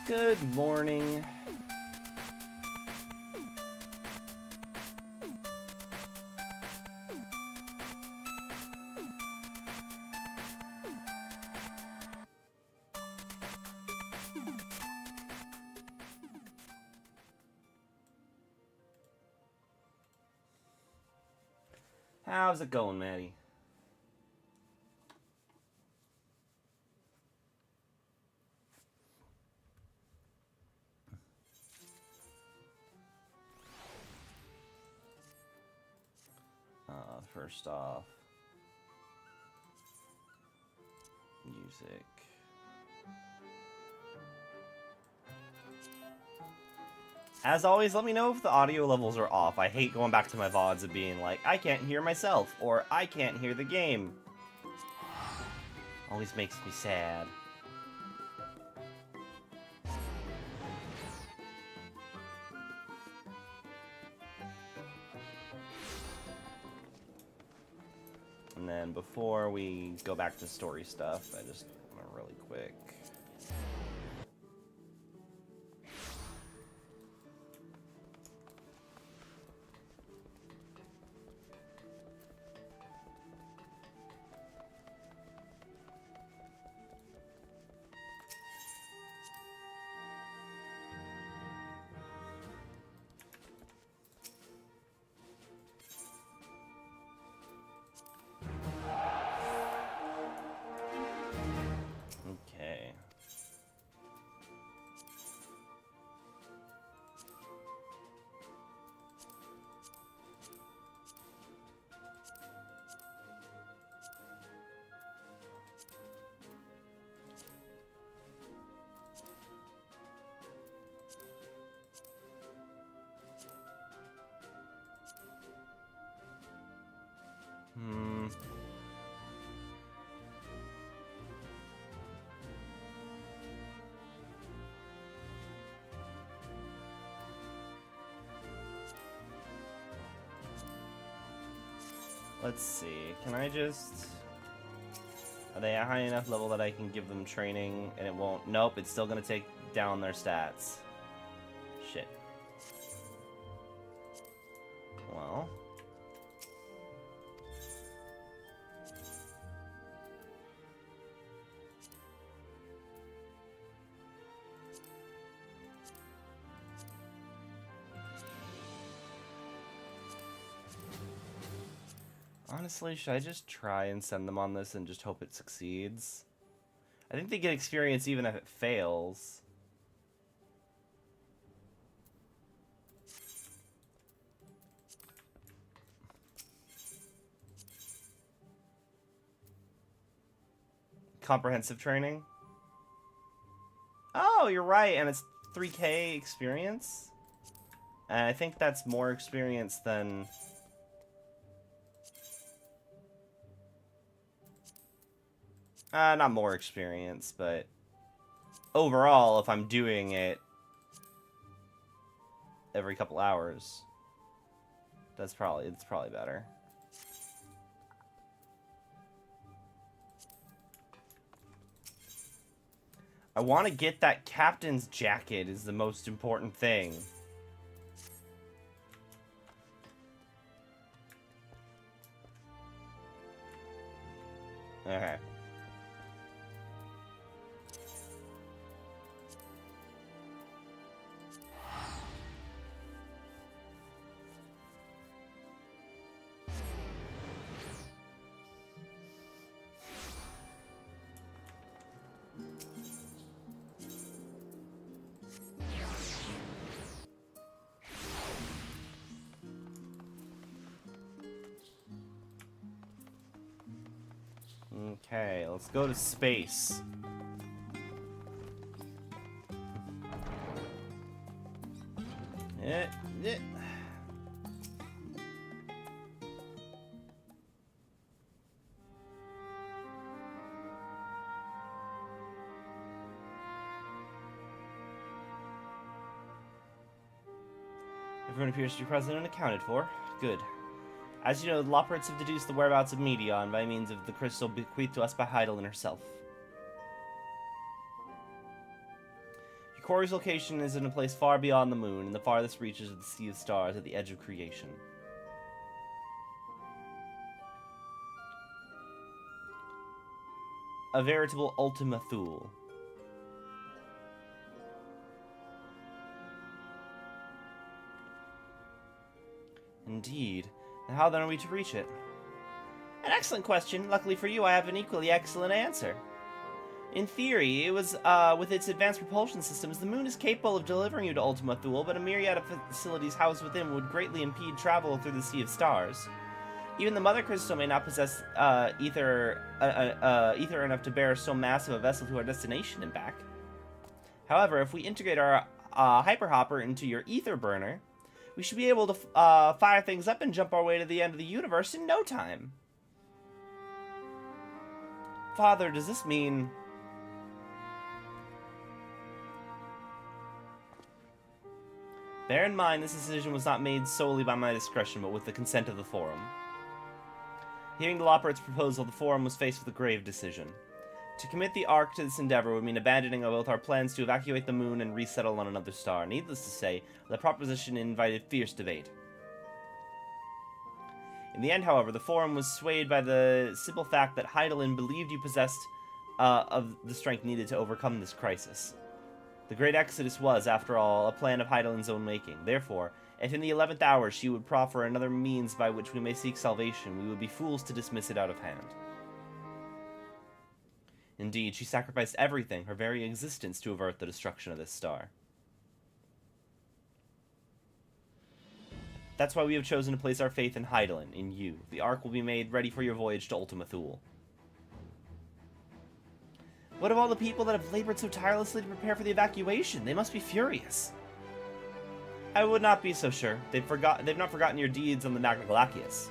Good morning. How's it going, Maddie? First off, music. As always, let me know if the audio levels are off. I hate going back to my VODs and being like, I can't hear myself, or I can't hear the game. Always makes me sad. And then before we go back to story stuff, I just want to really quick. Okay. Let's see, can I just... Are they at high enough level that I can give them training and it won't... Nope, it's still gonna take down their stats. Shit. Well... Honestly, should I just try and send them on this and just hope it succeeds? I think they get experience even if it fails. Comprehensive training? Oh, you're right, and it's 3K experience? And I think that's more experience than... not more experience, but overall, if I'm doing it every couple hours, it's probably better. I want to get that captain's jacket is the most important thing. Okay. Okay, let's go to space. If everyone appears to be present and accounted for. Good. As you know, the Loporrits have deduced the whereabouts of Medion by means of the crystal bequeathed to us by Heidelin herself. You quarry's location is in a place far beyond the moon, in the farthest reaches of the Sea of Stars at the edge of creation. A veritable Ultima Thule. Indeed. And how then are we to reach it? An excellent question. Luckily for you, I have an equally excellent answer. In theory, it was, with its advanced propulsion systems, the moon is capable of delivering you to Ultima Thule, but a myriad of facilities housed within would greatly impede travel through the Sea of Stars. Even the Mother Crystal may not possess ether enough to bear so massive a vessel to our destination and back. However, if we integrate our hyperhopper into your ether burner, we should be able to fire things up and jump our way to the end of the universe in no time. Father, does this mean... Bear in mind, this decision was not made solely by my discretion, but with the consent of the Forum. Hearing the Loporrit's proposal, the Forum was faced with a grave decision. To commit the Ark to this endeavor would mean abandoning both our plans to evacuate the moon and resettle on another star. Needless to say, the proposition invited fierce debate. In the end, however, the Forum was swayed by the simple fact that Hydaelyn believed you possessed of the strength needed to overcome this crisis. The Great Exodus was, after all, a plan of Hydaelyn's own making. Therefore, if in the 11th hour she would proffer another means by which we may seek salvation, we would be fools to dismiss it out of hand. Indeed, she sacrificed everything, her very existence, to avert the destruction of this star. That's why we have chosen to place our faith in Hydaelyn, in you. The Ark will be made ready for your voyage to Ultima Thule. What of all the people that have labored so tirelessly to prepare for the evacuation? They must be furious. I would not be so sure. They've not forgotten your deeds on the Naglakius.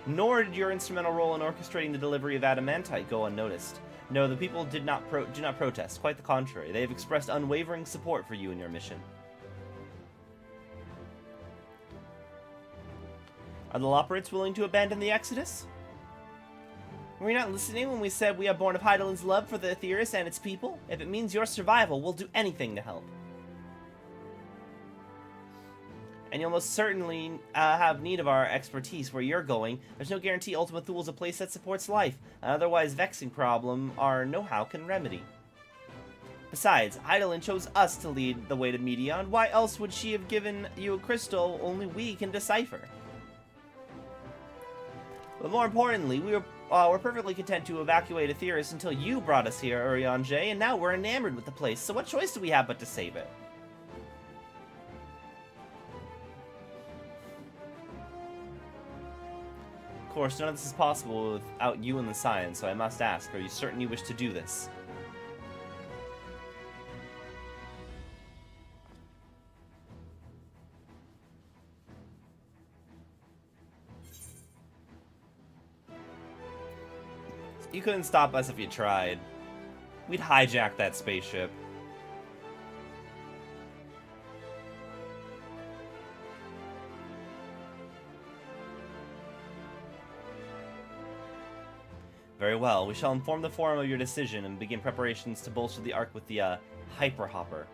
Nor did your instrumental role in orchestrating the delivery of adamantite go unnoticed. No, the people do not protest. Quite the contrary. They have expressed unwavering support for you and your mission. Are the Loporrits willing to abandon the Exodus? Were you not listening when we said we are born of Hydaelyn's love for the Aetheris and its people? If it means your survival, we'll do anything to help. And you'll most certainly have need of our expertise where you're going. There's no guarantee Ultima Thule's a place that supports life. An otherwise vexing problem our know-how can remedy. Besides, Hydaelyn chose us to lead the way to Medion. Why else would she have given you a crystal only we can decipher? But more importantly, we're perfectly content to evacuate Aetheris until you brought us here, Eorzea, and now we're enamored with the place, so what choice do we have but to save it? Of course, none of this is possible without you and the science, so I must ask, are you certain you wish to do this? You couldn't stop us if you tried. We'd hijack that spaceship. Very well, we shall inform the Forum of your decision and begin preparations to bolster the Ark with the, Hyperhopper.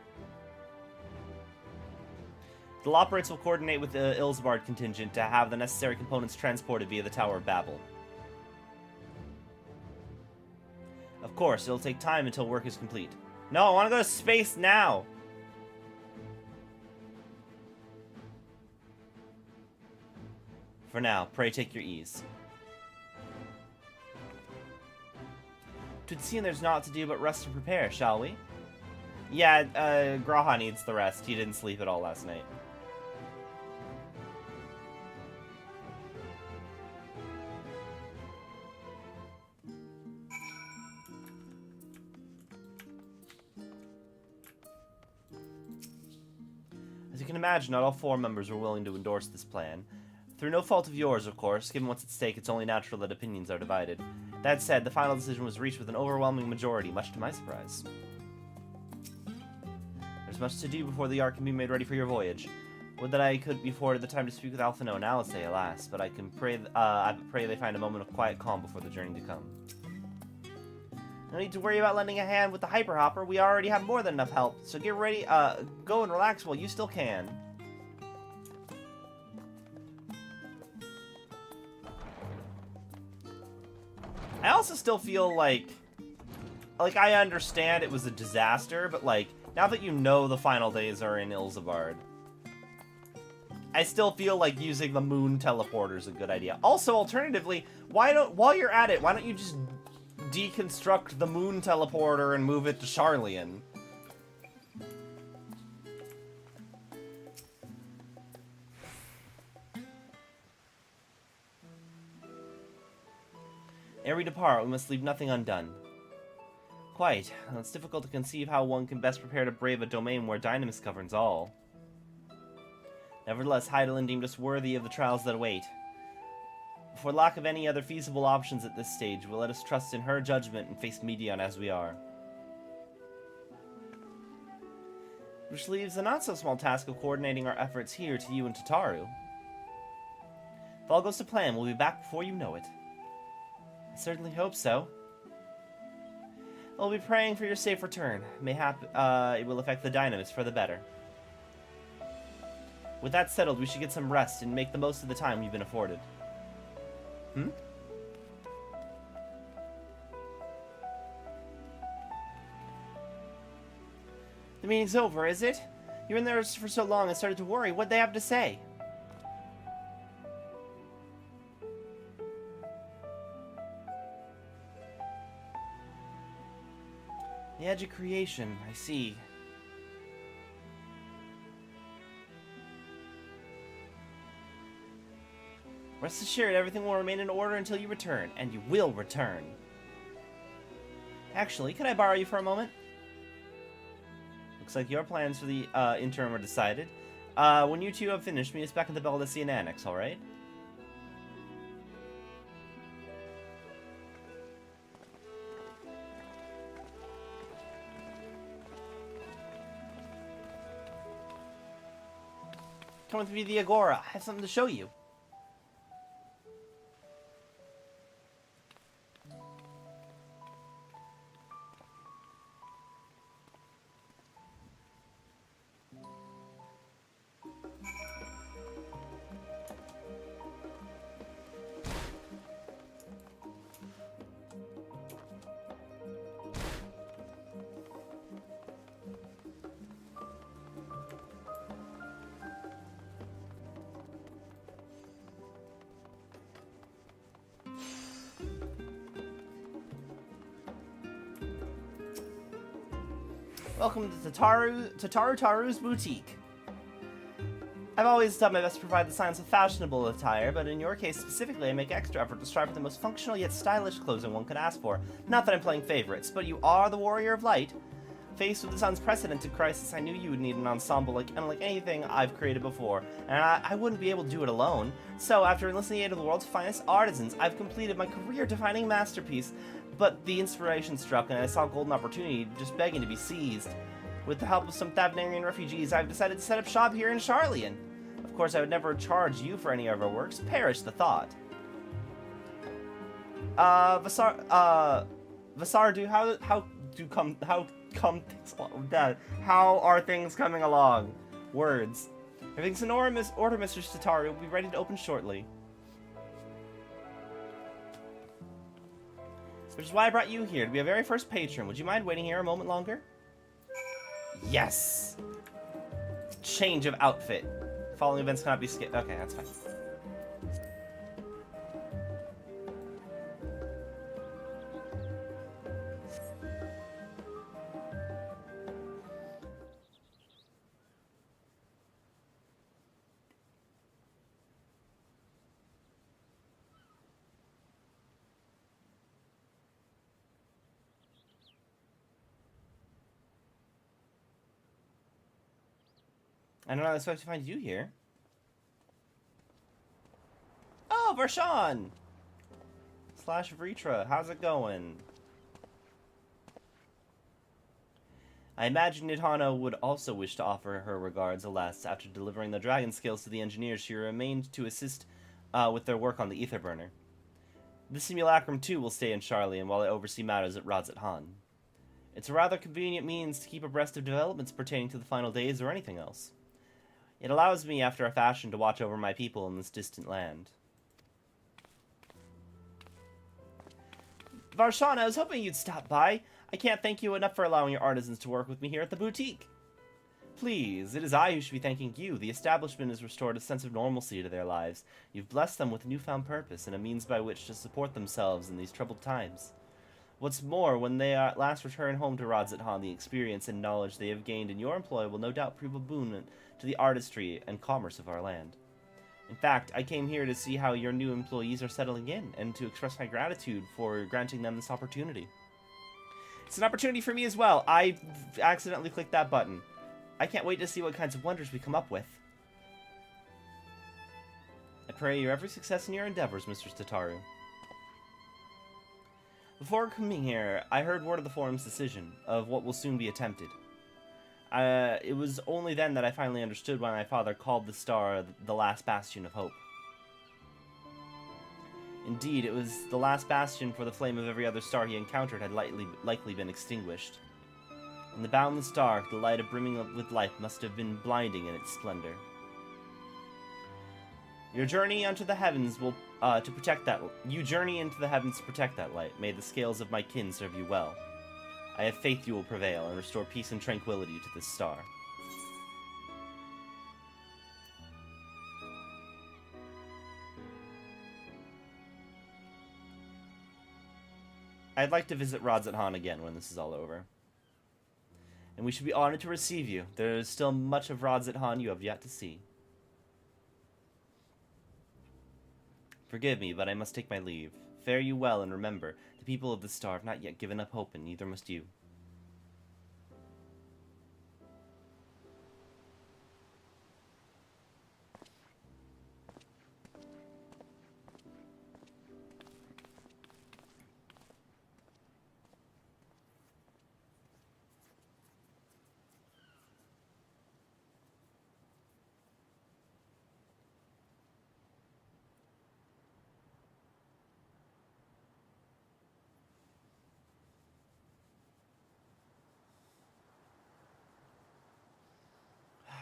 The Loporrits will coordinate with the Ilsbard contingent to have the necessary components transported via the Tower of Babel. Of course, it'll take time until work is complete. No, I want to go to space now! For now, pray take your ease. Twould seem there's naught to do but rest and prepare, shall we? Yeah, Graha needs the rest. He didn't sleep at all last night. As you can imagine, not all Forum members were willing to endorse this plan. Through no fault of yours, of course. Given what's at stake, it's only natural that opinions are divided. That said, the final decision was reached with an overwhelming majority, much to my surprise. There's much to do before the Ark can be made ready for your voyage. Would that I could be afforded the time to speak with Alphino and Alice, alas, but I pray they find a moment of quiet calm before the journey to come. No need to worry about lending a hand with the Hyper Hopper. We already have more than enough help. So get ready, go and relax while you still can. I also still feel like I understand it was a disaster, but like, now that you know the final days are in Ilsabard, I still feel like using the moon teleporter is a good idea. Also, alternatively, while you're at it, why don't you just deconstruct the moon teleporter and move it to Charlian? Ere we depart, we must leave nothing undone. Quite. It's difficult to conceive how one can best prepare to brave a domain where Dynamis governs all. Nevertheless, Heidelin deemed us worthy of the trials that await. For lack of any other feasible options at this stage, we'll let us trust in her judgment and face Medion as we are. Which leaves the not-so-small task of coordinating our efforts here to you and Tataru. If all goes to plan, we'll be back before you know it. I certainly hope so. I'll be praying for your safe return. Mayhap it will affect the Dynamis for the better. With that settled, we should get some rest and make the most of the time we've been afforded. Hmm? The meeting's over, is it? You were in there for so long and started to worry. What'd they have to say? The edge of creation, I see. Rest assured, everything will remain in order until you return, and you will return. Actually, could I borrow you for a moment? Looks like your plans for the interim are decided. When you two have finished, meet us back at the Baldessian Annex, alright? Come with me to the Agora. I have something to show you. Welcome to Taru's boutique. I've always done my best to provide the signs of fashionable attire, but in your case specifically, I make extra effort to strive for the most functional yet stylish clothing one could ask for. Not that I'm playing favorites, but you are the Warrior of Light. Faced with this unprecedented crisis, I knew you would need an ensemble unlike anything I've created before, and I wouldn't be able to do it alone. So, after enlisting the aid of the world's finest artisans, I've completed my career-defining masterpiece. But the inspiration struck, and I saw a golden opportunity just begging to be seized. With the help of some Thavnarian refugees, I've decided to set up shop here in Charlian. Of course, I would never charge you for any of our works. Perish the thought. Vasardu, how are things coming along? Words. Everything's in order, Mr. Tataru. We'll be ready to open shortly. Which is why I brought you here, to be our very first patron. Would you mind waiting here a moment longer? Yes! Change of outfit. Following events cannot be skipped. Okay, that's fine. I don't know, I was supposed to find you here. Oh, Varshan! Slash Vritra, how's it going? I imagine Nidhana would also wish to offer her regards. Alas, after delivering the dragon skills to the engineers, she remained to assist with their work on the ether burner. The simulacrum, too, will stay in Charlian while I oversee matters at Radzat Han. It's a rather convenient means to keep abreast of developments pertaining to the final days or anything else. It allows me, after a fashion, to watch over my people in this distant land. Varshan, I was hoping you'd stop by. I can't thank you enough for allowing your artisans to work with me here at the boutique. Please, it is I who should be thanking you. The establishment has restored a sense of normalcy to their lives. You've blessed them with newfound purpose and a means by which to support themselves in these troubled times. What's more, when they at last return home to Radzat Han, the experience and knowledge they have gained in your employ will no doubt prove a boon to the artistry and commerce of our land. In fact, I came here to see how your new employees are settling in, and to express my gratitude for granting them this opportunity. It's an opportunity for me as well. I accidentally clicked that button. I can't wait to see what kinds of wonders we come up with. I pray you every success in your endeavors, Mr. Tataru. Before coming here, I heard word of the forum's decision, of what will soon be attempted. It was only then that I finally understood why my father called the star the last bastion of hope. Indeed, it was the last bastion, for the flame of every other star he encountered had likely been extinguished. In the boundless dark, the light of brimming with life must have been blinding in its splendor. Your journey into the heavens will to protect that. You journey into the heavens to protect that light. May the scales of my kin serve you well. I have faith you will prevail and restore peace and tranquility to this star. I'd like to visit Radzat Han again when this is all over. And we should be honored to receive you. There is still much of Radzat Han you have yet to see. Forgive me, but I must take my leave. Fare you well, and remember, the people of the star have not yet given up hope, and neither must you.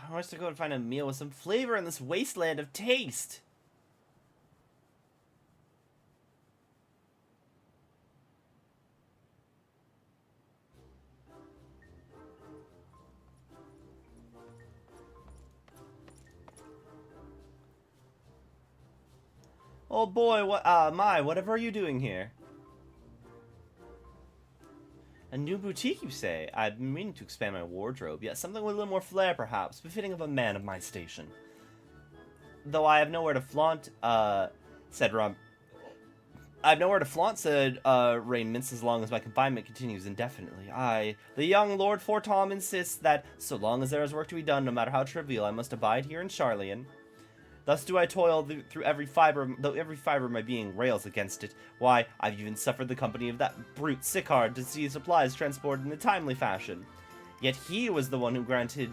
I want to go and find a meal with some flavor in this wasteland of taste. Oh boy, whatever are you doing here? A new boutique, you say? I've been meaning to expand my wardrobe, yet something with a little more flair, perhaps, befitting of a man of my station. Though I have nowhere to flaunt, said Rum. I have nowhere to flaunt, said Rain-Mince, as long as my confinement continues indefinitely. The young Lord Fortom insists that, so long as there is work to be done, no matter how trivial, I must abide here in Charlian. Thus do I toil through every fiber, though every fiber of my being rails against it. Why, I've even suffered the company of that brute Sicard to see supplies transported in a timely fashion. Yet he was the one who granted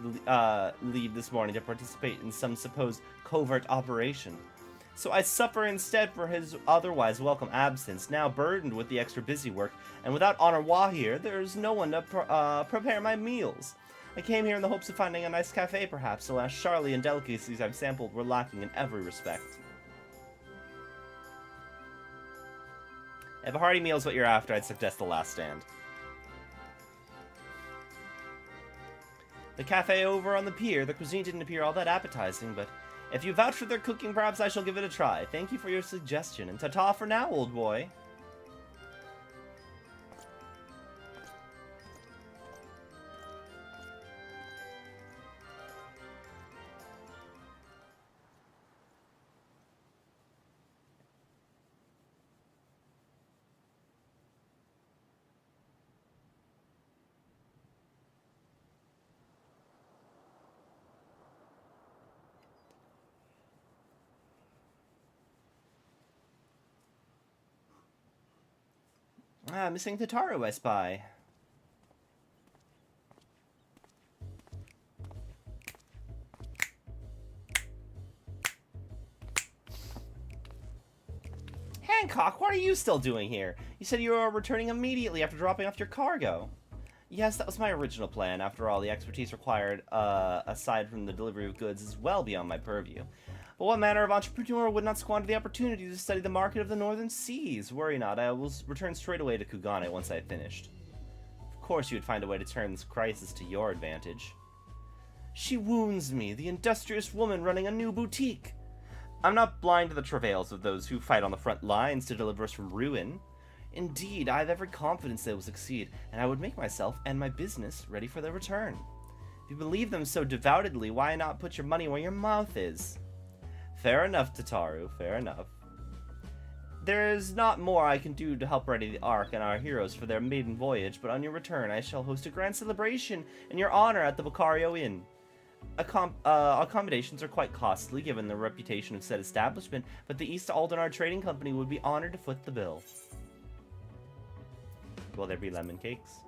leave this morning to participate in some supposed covert operation. So I suffer instead for his otherwise welcome absence, now burdened with the extra busy work, and without Honorwa here, there is no one to prepare my meals. I came here in the hopes of finding a nice cafe, perhaps. The last Charlie and delicacies I've sampled were lacking in every respect. If a hearty meal is what you're after, I'd suggest The Last Stand. The cafe over on the pier, the cuisine didn't appear all that appetizing, but if you vouch for their cooking, perhaps I shall give it a try. Thank you for your suggestion, and ta-ta for now, old boy. Missing Tataru, I spy. Hancock, what are you still doing here? You said you were returning immediately after dropping off your cargo. Yes, that was my original plan. After all, the expertise required, aside from the delivery of goods, is well beyond my purview. But what manner of entrepreneur would not squander the opportunity to study the market of the northern seas? Worry not, I will return straight away to Kugane once I have finished. Of course you would find a way to turn this crisis to your advantage. She wounds me, the industrious woman running a new boutique. I'm not blind to the travails of those who fight on the front lines to deliver us from ruin. Indeed, I have every confidence they will succeed, and I would make myself and my business ready for their return. If you believe them so devoutedly, why not put your money where your mouth is? Fair enough, Tataru, fair enough. There is not more I can do to help ready the Ark and our heroes for their maiden voyage, but on your return I shall host a grand celebration in your honor at the Bocario Inn. Accommodations are quite costly given the reputation of said establishment, but the East Aldenar Trading Company would be honored to foot the bill. Will there be lemon cakes?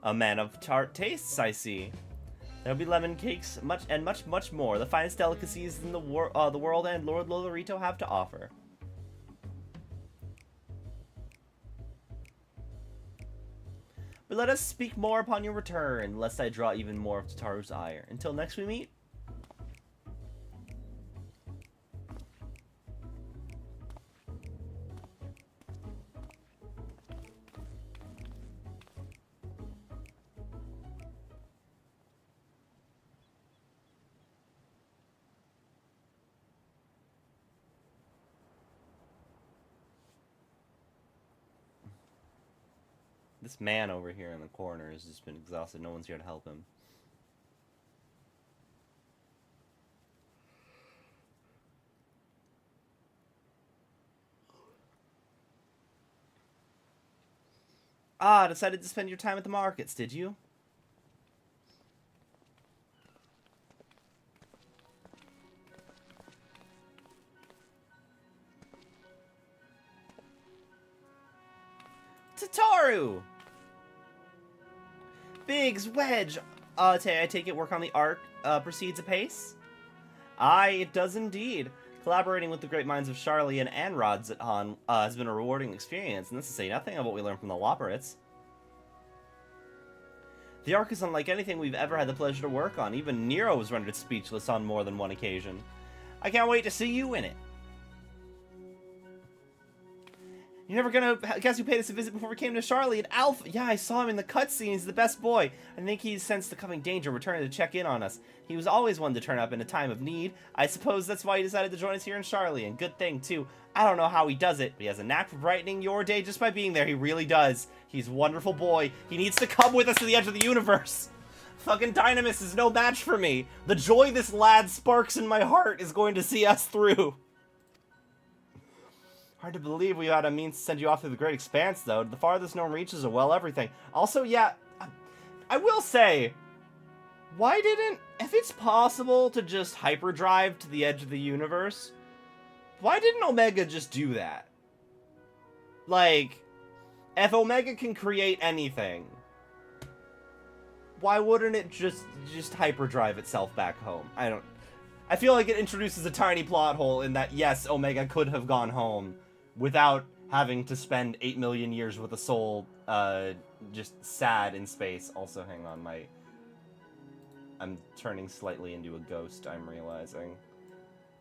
A man of tart tastes, I see. There'll be lemon cakes, much more. The finest delicacies in the world and Lord Lolorito have to offer. But let us speak more upon your return, lest I draw even more of Tataru's ire. Until next we meet. This man over here in the corner has just been exhausted. No one's here to help him. Ah, decided to spend your time at the markets, did you? Tataru! Biggs, Wedge, I take it work on the Ark proceeds apace? Aye, it does indeed. Collaborating with the great minds of Charlie and Anrod's at Han has been a rewarding experience, and this to say nothing of what we learned from the Loporits. The Ark is unlike anything we've ever had the pleasure to work on. Even Nero was rendered speechless on more than one occasion. I can't wait to see you in it. You're never gonna guess who paid us a visit before we came to Charlie and Alpha. Yeah, I saw him in the cutscene. He's the best boy. I think he sensed the coming danger, returning to check in on us. He was always one to turn up in a time of need. I suppose that's why he decided to join us here in Charlie, and good thing, too. I don't know how he does it, but he has a knack for brightening your day just by being there. He really does. He's a wonderful boy. He needs to come with us to the edge of the universe. Fucking Dynamis is no match for me. The joy this lad sparks in my heart is going to see us through. Hard to believe we had a means to send you off through the great expanse, though. The farthest known reaches are well everything. Also, yeah, I will say, why didn't... If it's possible to just hyperdrive to the edge of the universe, why didn't Omega just do that? Like, if Omega can create anything, why wouldn't it just hyperdrive itself back home? I feel like it introduces a tiny plot hole in that, yes, Omega could have gone home without having to spend 8 million years with a soul, just sad in space. Also, hang on, I'm turning slightly into a ghost, I'm realizing.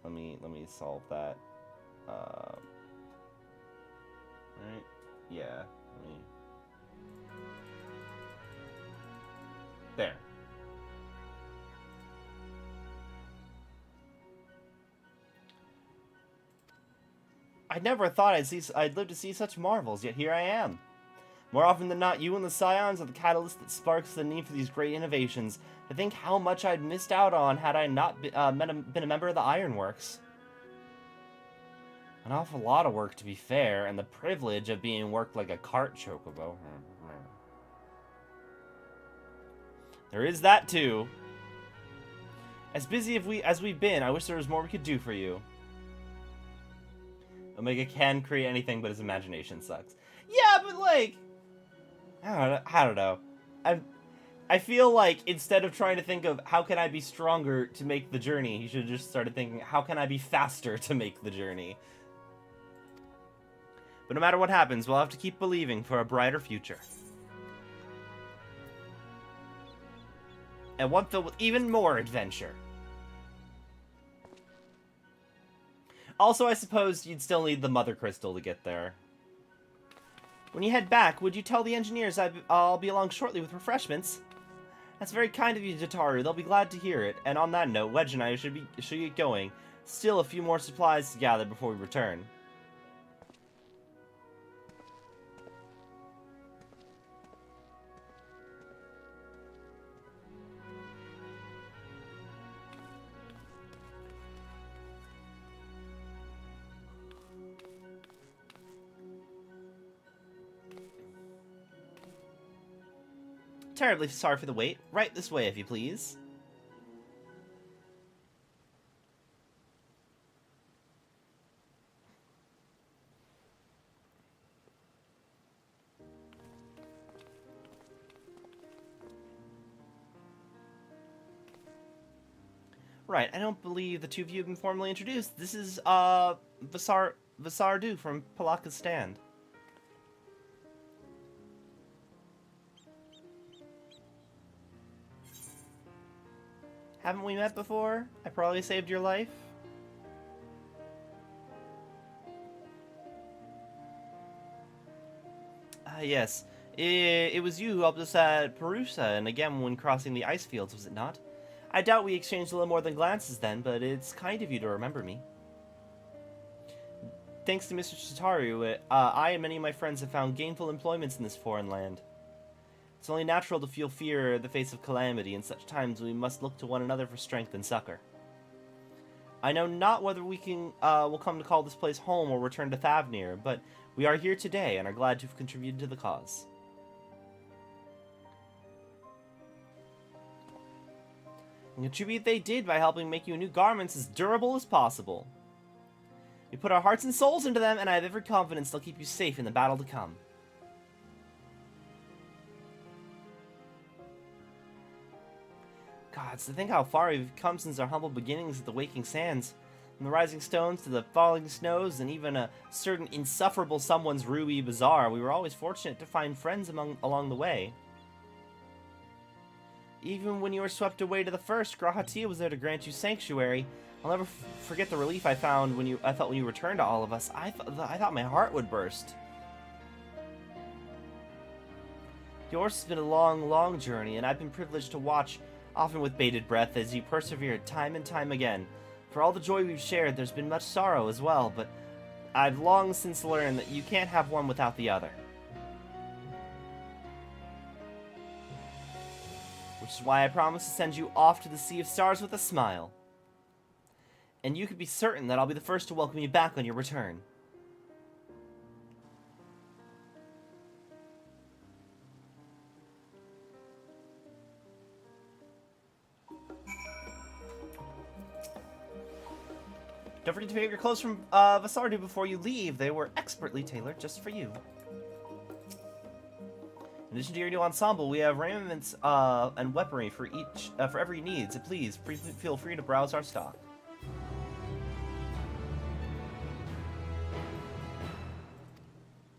Let me solve that. Right? Yeah, there. I never thought I'd live to see such marvels, yet here I am. More often than not, you and the Scions are the catalyst that sparks the need for these great innovations. To think how much I'd missed out on had I not been a member of the Ironworks. An awful lot of work, to be fair, and the privilege of being worked like a cart chocobo. There is that, too. As busy as we've been, I wish there was more we could do for you. Omega can create anything, but his imagination sucks. Yeah, but like, I don't know. I feel like instead of trying to think of how can I be stronger to make the journey, he should have just started thinking, how can I be faster to make the journey? But no matter what happens, we'll have to keep believing for a brighter future. And one filled with even more adventure. Also, I suppose you'd still need the Mother Crystal to get there. When you head back, would you tell the engineers I'll be along shortly with refreshments? That's very kind of you, Jataru. They'll be glad to hear it. And on that note, Wedge and I should get going. Still a few more supplies to gather before we return. Terribly sorry for the wait. Right this way, if you please. Right, I don't believe the two of you have been formally introduced. This is, Vasardu from Palaka's stand. Haven't we met before? I probably saved your life. Yes. It was you who helped us at Perusa, and again when crossing the ice fields, was it not? I doubt we exchanged a little more than glances then, but it's kind of you to remember me. Thanks to Mr. Chitaru, I and many of my friends have found gainful employments in this foreign land. It's only natural to feel fear in the face of calamity. In such times, we must look to one another for strength and succor. I know not whether we will come to call this place home or return to Thavnir, but we are here today and are glad to have contributed to the cause. And contribute they did by helping make you new garments as durable as possible. We put our hearts and souls into them, and I have every confidence they'll keep you safe in the battle to come. Gods, to think how far we've come since our humble beginnings at the Waking Sands. From the rising stones to the falling snows, and even a certain insufferable someone's Ruby Bazaar, we were always fortunate to find friends along the way. Even when you were swept away to the first, Grahatia was there to grant you sanctuary. I'll never forget the relief I felt when you returned to all of us. I thought my heart would burst. Yours has been a long, long journey, and I've been privileged to watch, often with bated breath, as you persevered time and time again. For all the joy we've shared, there's been much sorrow as well, but I've long since learned that you can't have one without the other. Which is why I promise to send you off to the Sea of Stars with a smile. And you can be certain that I'll be the first to welcome you back on your return. Don't forget to pick up your clothes from Vasardu before you leave. They were expertly tailored just for you. In addition to your new ensemble, we have raiments and weaponry for every need. So please feel free to browse our stock.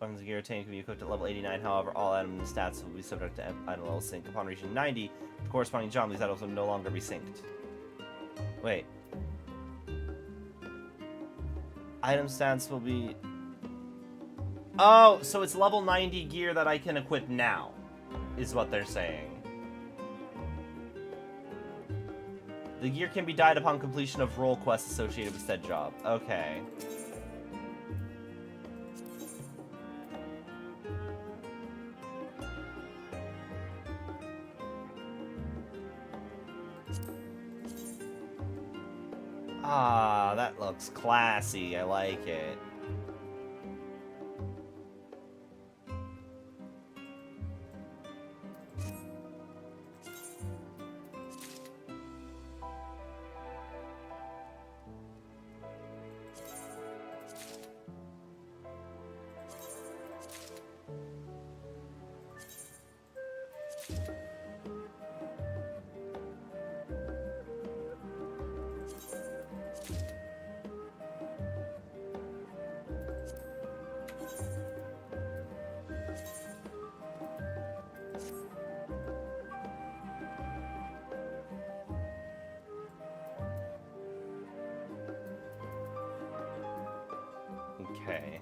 Weapons and gear obtained can be equipped at level 89. However, all items and stats will be subject to item level sync. Upon reaching 90, the corresponding jump, these items will no longer be synced. Wait. Item stats will be... Oh, so it's level 90 gear that I can equip now, is what they're saying. The gear can be dyed upon completion of role quests associated with said job. Okay. Ah, that looks classy. I like it. Okay.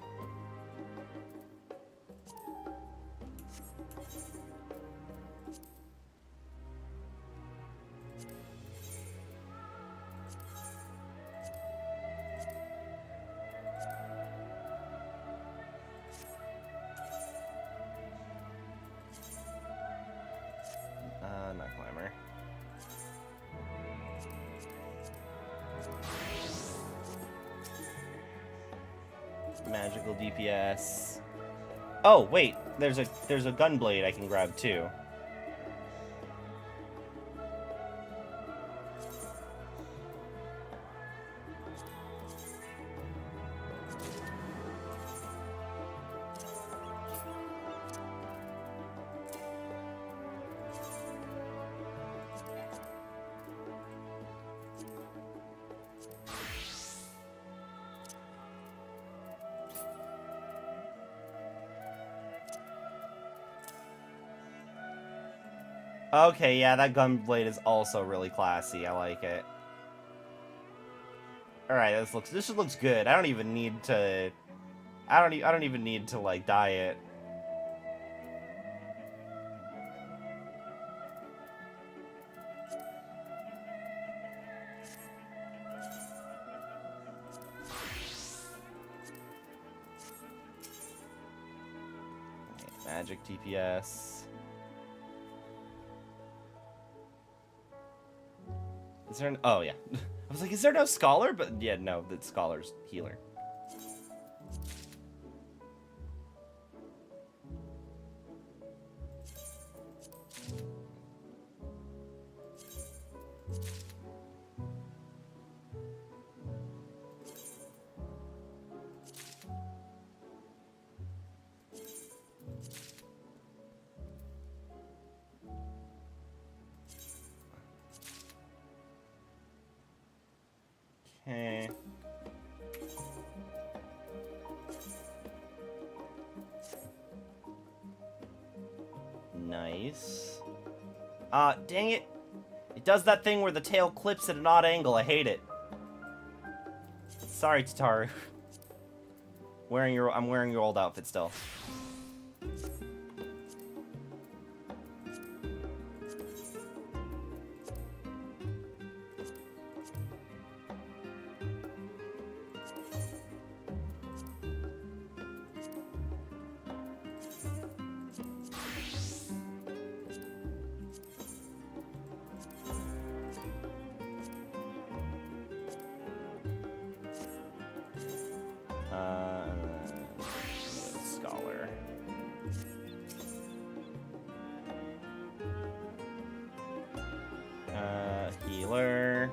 Not climber. Magical DPS. Oh, wait, there's a gunblade I can grab too. Okay, yeah, that gunblade is also really classy. I like it. All right, this looks good. I don't even need to. I don't even need to like dye it. Okay, magic DPS. Is there an... Oh, yeah. I was like, is there no scholar? But, yeah, no, the scholar's healer. Okay. Nice. Dang it. It does that thing where the tail clips at an odd angle. I hate it. Sorry, Tataru. I'm wearing your old outfit still. Scholar. Healer.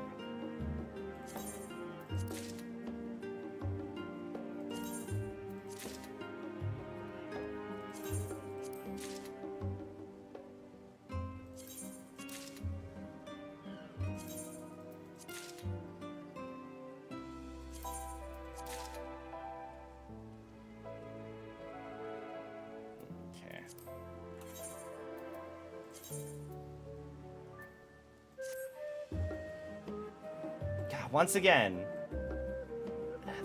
God, once again,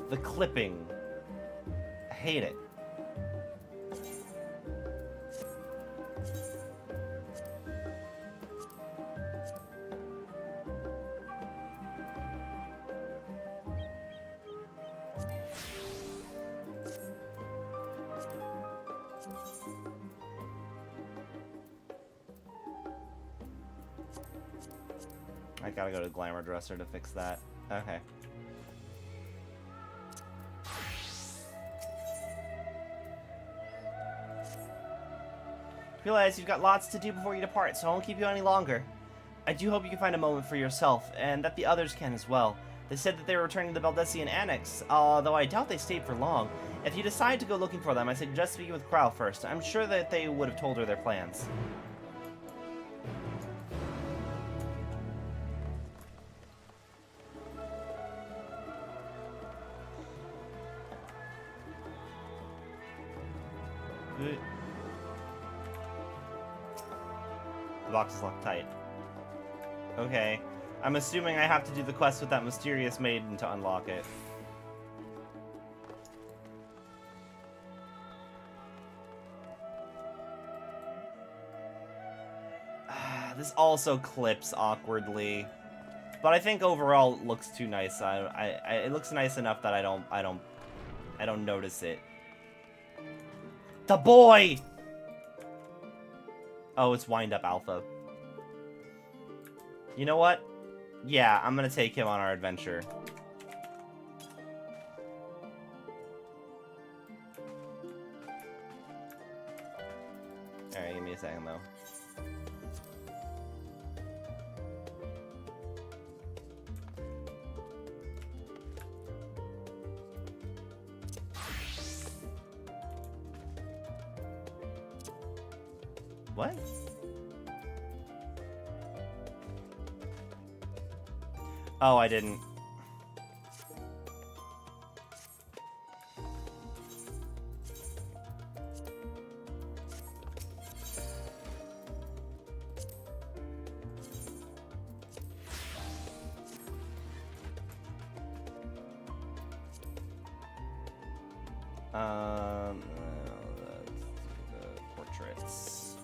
the clipping. I hate it. I gotta go to Glamour Dresser to fix that. Okay. Realize you've got lots to do before you depart, so I won't keep you any longer. I do hope you can find a moment for yourself, and that the others can as well. They said that they were returning to the Baldessian Annex, although I doubt they stayed for long. If you decide to go looking for them, I suggest speaking with Krau first. I'm sure that they would have told her their plans. The box is locked tight. Okay. I'm assuming I have to do the quest with that mysterious maiden to unlock it. This also clips awkwardly. But I think overall it looks too nice. It looks nice enough that I don't notice it. The boy! Oh, it's Wind Up Alpha. You know what? Yeah, I'm gonna take him on our adventure. Alright, give me a second though. What? Oh, I didn't. The portraits.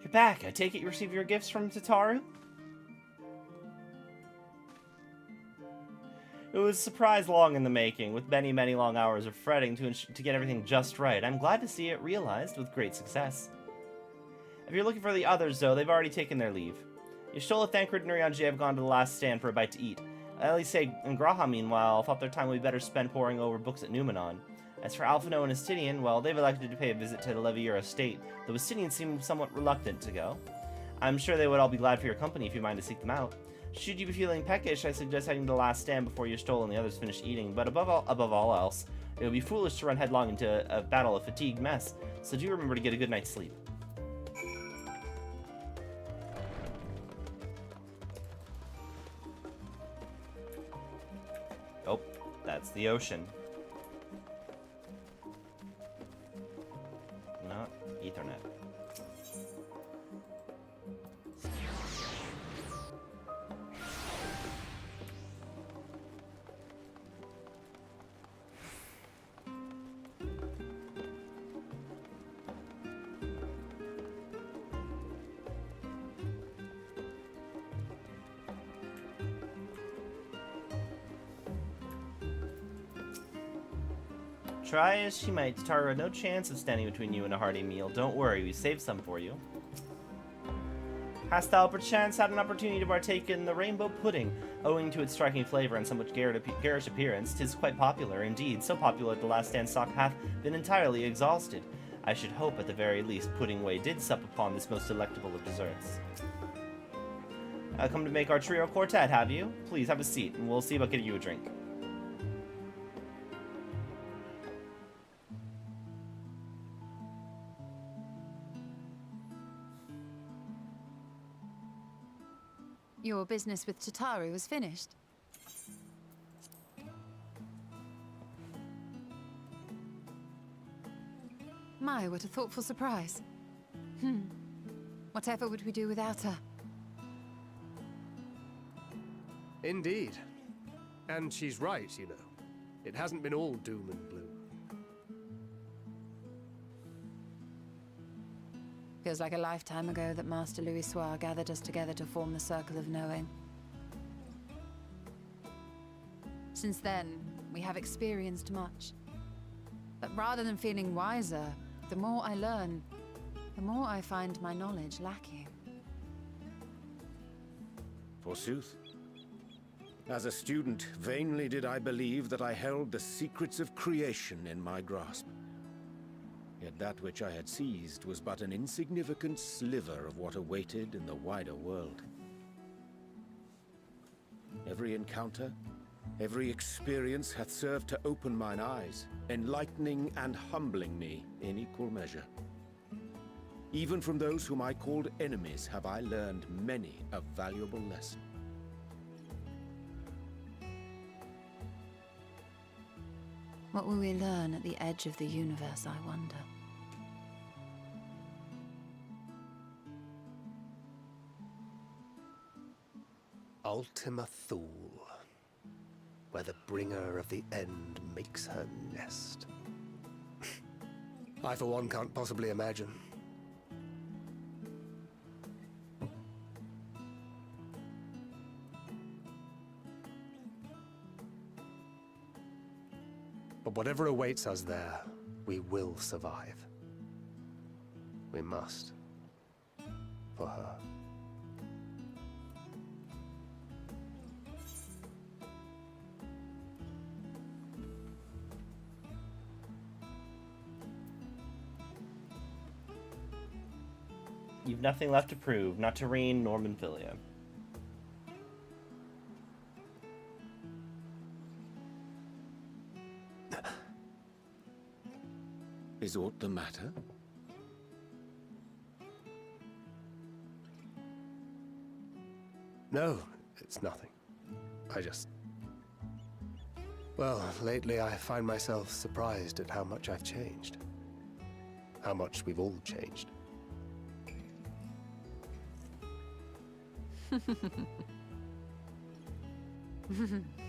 You're back. I take it you received your gifts from Tataru? It was a surprise long in the making, with many, many long hours of fretting to get everything just right. I'm glad to see it realized with great success. If you're looking for the others, though, they've already taken their leave. Yashola, Thancred, and Urianger have gone to the last stand for a bite to eat. Elise and Graha, meanwhile, thought their time would be better spent poring over books at Numenon. As for Alphino and Astidian, well, they've elected to pay a visit to the Leviura estate, though Astidian seemed somewhat reluctant to go. I'm sure they would all be glad for your company if you mind to seek them out. Should you be feeling peckish, I suggest heading to the last stand before Yashola and the others finish eating, but above all else, it would be foolish to run headlong into a battle of fatigued mess, so do remember to get a good night's sleep. Oh, that's the ocean. Not Ethernet. Try as she might, Tataru had no chance of standing between you and a hearty meal. Don't worry, we saved some for you. Hast thou perchance had an opportunity to partake in the rainbow pudding? Owing to its striking flavor and somewhat garish appearance, 'tis quite popular, indeed, so popular that the last stand stock hath been entirely exhausted. I should hope, at the very least, Pudding Way did sup upon this most delectable of desserts. Come to make our trio quartet, have you? Please, have a seat, and we'll see about getting you a drink. Your business with Tataru was finished. My, what a thoughtful surprise. Whatever would we do without her? Indeed. And she's right, you know. It hasn't been all doom and gloom. Feels like a lifetime ago that Master Louis Soir gathered us together to form the Circle of Knowing. Since then, we have experienced much. But rather than feeling wiser, the more I learn, the more I find my knowledge lacking. Forsooth. As a student, vainly did I believe that I held the secrets of creation in my grasp. Yet that which I had seized was but an insignificant sliver of what awaited in the wider world. Every encounter, every experience hath served to open mine eyes, enlightening and humbling me in equal measure. Even from those whom I called enemies have I learned many a valuable lesson. What will we learn at the edge of the universe, I wonder? Ultima Thule, where the bringer of the end makes her nest. I, for one, can't possibly imagine. But whatever awaits us there, we will survive. We must. For her. You've nothing left to prove, not to reign nor Monfilia. Is aught the matter? No, it's nothing. I just... Well, lately I find myself surprised at how much I've changed. How much we've all changed.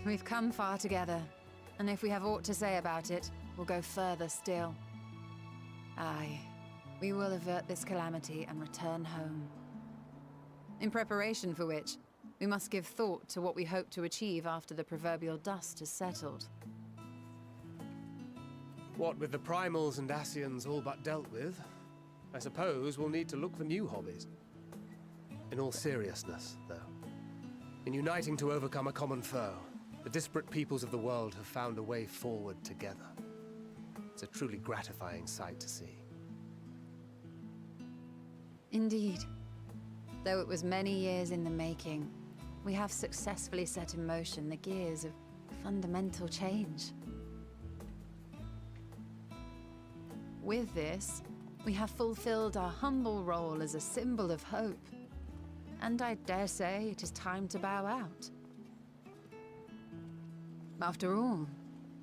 We've come far together, and if we have aught to say about it, we'll go further still. Aye, we will avert this calamity and return home. In preparation for which, we must give thought to what we hope to achieve after the proverbial dust has settled. What with the primals and Ascians all but dealt with, I suppose we'll need to look for new hobbies. In all seriousness, though, in uniting to overcome a common foe, the disparate peoples of the world have found a way forward together. It's a truly gratifying sight to see. Indeed. Though it was many years in the making, we have successfully set in motion the gears of fundamental change. With this, we have fulfilled our humble role as a symbol of hope. And I dare say it is time to bow out. After all,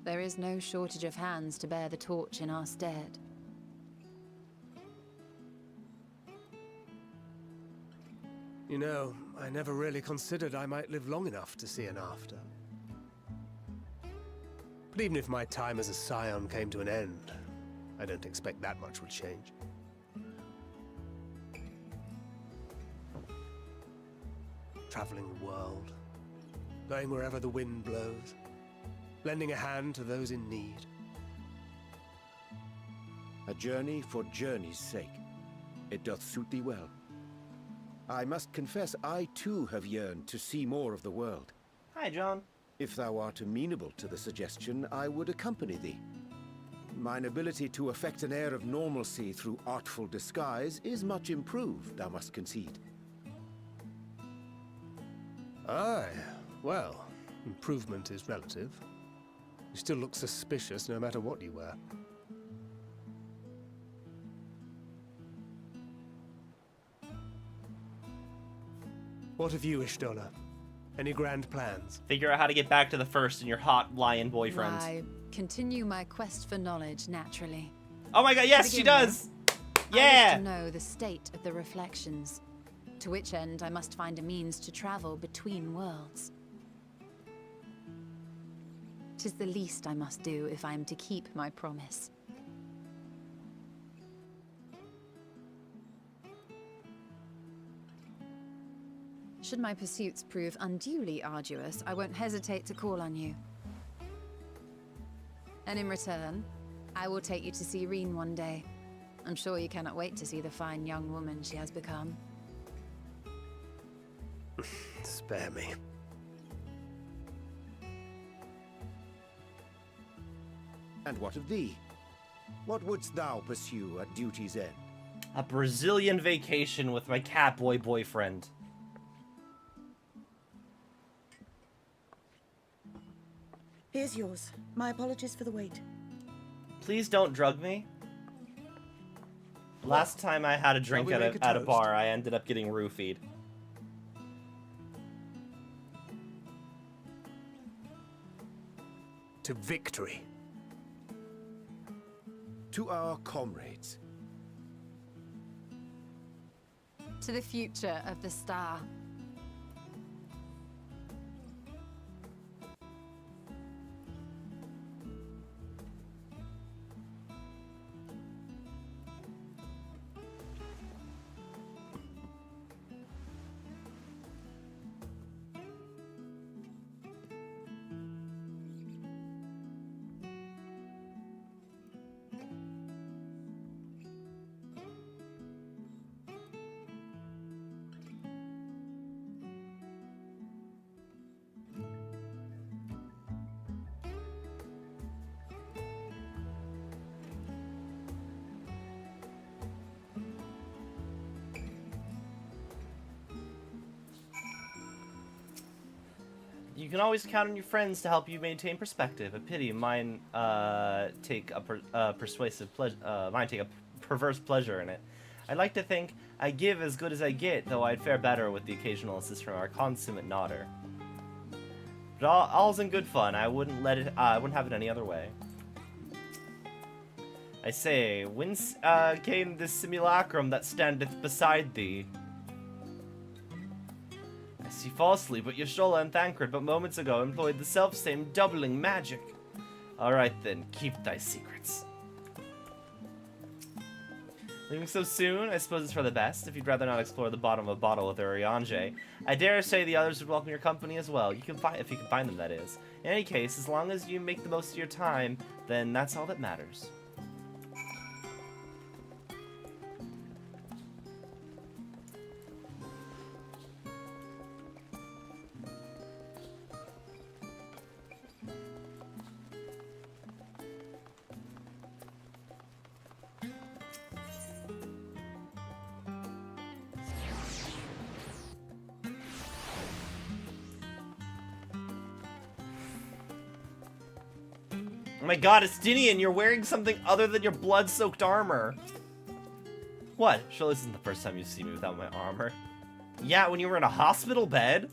there is no shortage of hands to bear the torch in our stead. You know, I never really considered I might live long enough to see an after. But even if my time as a scion came to an end, I don't expect that much would change. Traveling the world, going wherever the wind blows, lending a hand to those in need. A journey for journey's sake. It doth suit thee well. I must confess, I too have yearned to see more of the world. Hi, John. If thou art amenable to the suggestion, I would accompany thee. Mine ability to effect an air of normalcy through artful disguise is much improved, thou must concede. Aye, well, improvement is relative. You still look suspicious no matter what you wear. What of you, Ishtola? Any grand plans? Figure out how to get back to the first in your hot lion boyfriend. I continue my quest for knowledge, naturally. Oh my god, yes, she does! Yeah! I wish to know the state of the reflections, to which end I must find a means to travel between worlds. 'Tis the least I must do if I am to keep my promise. Should my pursuits prove unduly arduous, I won't hesitate to call on you. And in return, I will take you to see Reen one day. I'm sure you cannot wait to see the fine young woman she has become. Spare me. And what of thee? What wouldst thou pursue at duty's end? A Brazilian vacation with my catboy boyfriend. Here's yours. My apologies for the wait. Please don't drug me. Last time I had a drink we at make a a toast? bar, I ended up getting roofied. To victory. to our comrades. To the future of the star. You can always count on your friends to help you maintain perspective. A pity mine take a perverse pleasure in it. I'd like to think I give as good as I get, though I'd fare better with the occasional assist from our consummate nodder. But all's in good fun. I wouldn't have it any other way. I say, whence came this simulacrum that standeth beside thee? I see falsely, but Yashola and Thancred but moments ago employed the self-same doubling magic. Alright then, keep thy secrets. Leaving so soon, I suppose it's for the best. If you'd rather not explore the bottom of a bottle with Eorzea, I dare say the others would welcome your company as well. If you can find them, that is. In any case, as long as you make the most of your time, then that's all that matters. Oh my god, Estinian, you're wearing something other than your blood-soaked armor. What? Surely this isn't the first time you see me without my armor. Yeah, when you were in a hospital bed.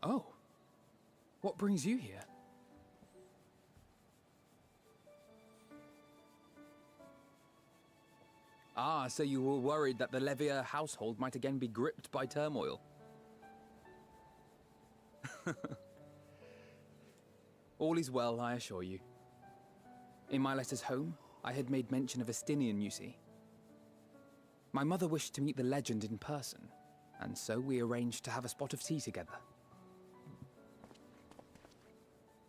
Oh. What brings you here? Ah, so you were worried that the Levier household might again be gripped by turmoil. All is well, I assure you. In my letters home, I had made mention of Estinian, you see. My mother wished to meet the legend in person, and so we arranged to have a spot of tea together.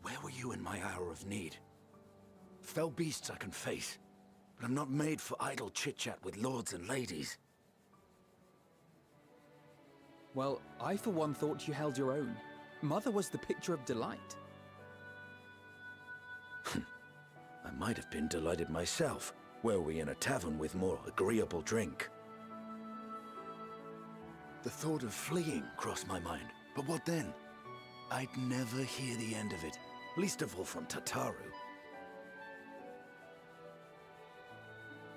Where were you in my hour of need? Fell beasts I can face, but I'm not made for idle chit-chat with lords and ladies. Well, I for one thought you held your own. Mother was the picture of delight. I might have been delighted myself, were we in a tavern with more agreeable drink. The thought of fleeing crossed my mind, but what then? I'd never hear the end of it, least of all from Tataru.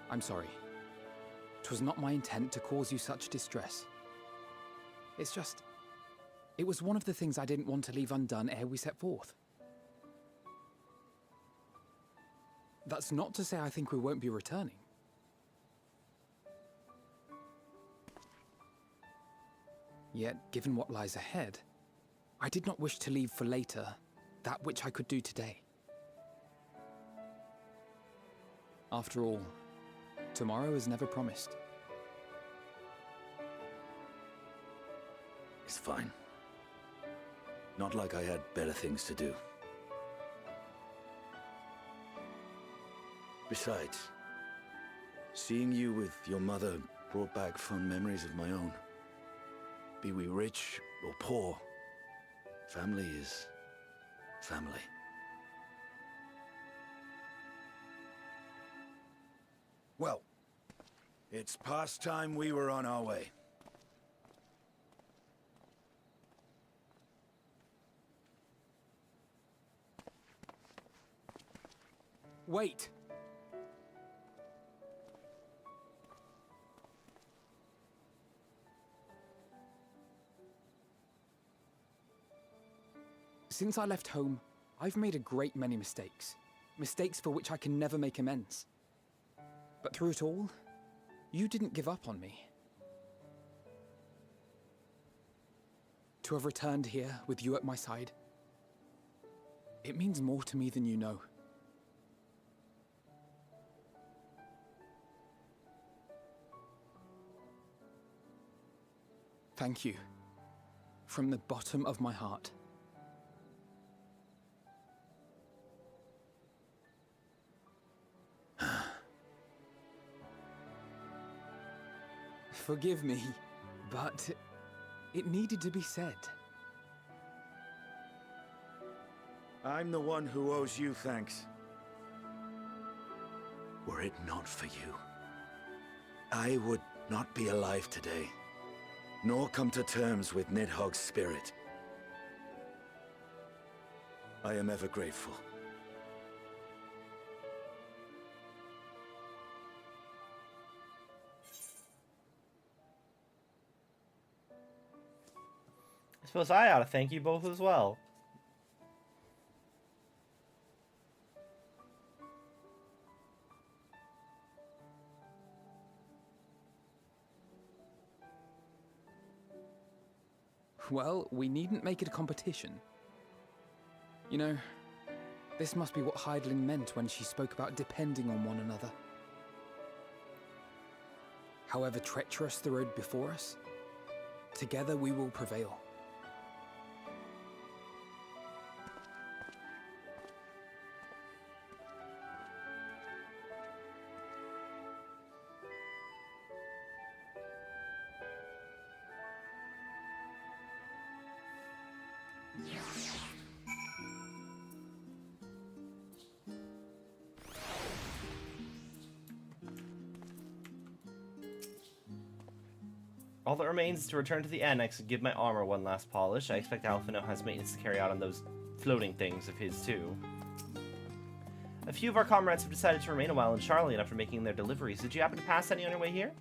I'm sorry. 'Twas not my intent to cause you such distress. It's just... it was one of the things I didn't want to leave undone ere we set forth. That's not to say I think we won't be returning. Yet, given what lies ahead, I did not wish to leave for later that which I could do today. After all, tomorrow is never promised. It's fine. Not like I had better things to do. Besides, seeing you with your mother brought back fond memories of my own. Be we rich or poor, family is family. Well, it's past time we were on our way. Wait! Since I left home, I've made a great many mistakes. Mistakes for which I can never make amends. But through it all, you didn't give up on me. To have returned here with you at my side, it means more to me than you know. Thank you. From the bottom of my heart. Forgive me, but it needed to be said. I'm the one who owes you thanks. Were it not for you, I would not be alive today, nor come to terms with Nidhogg's spirit. I am ever grateful. I suppose I ought to thank you both as well. Well, we needn't make it a competition. You know, this must be what Hydaelyn meant when she spoke about depending on one another. However treacherous the road before us, together we will prevail. All that remains is to return to the annex and give my armor one last polish. I expect Alphino has maintenance to carry out on those floating things of his too. A few of our comrades have decided to remain a while in Charlian after making their deliveries. Did you happen to pass any on your way here?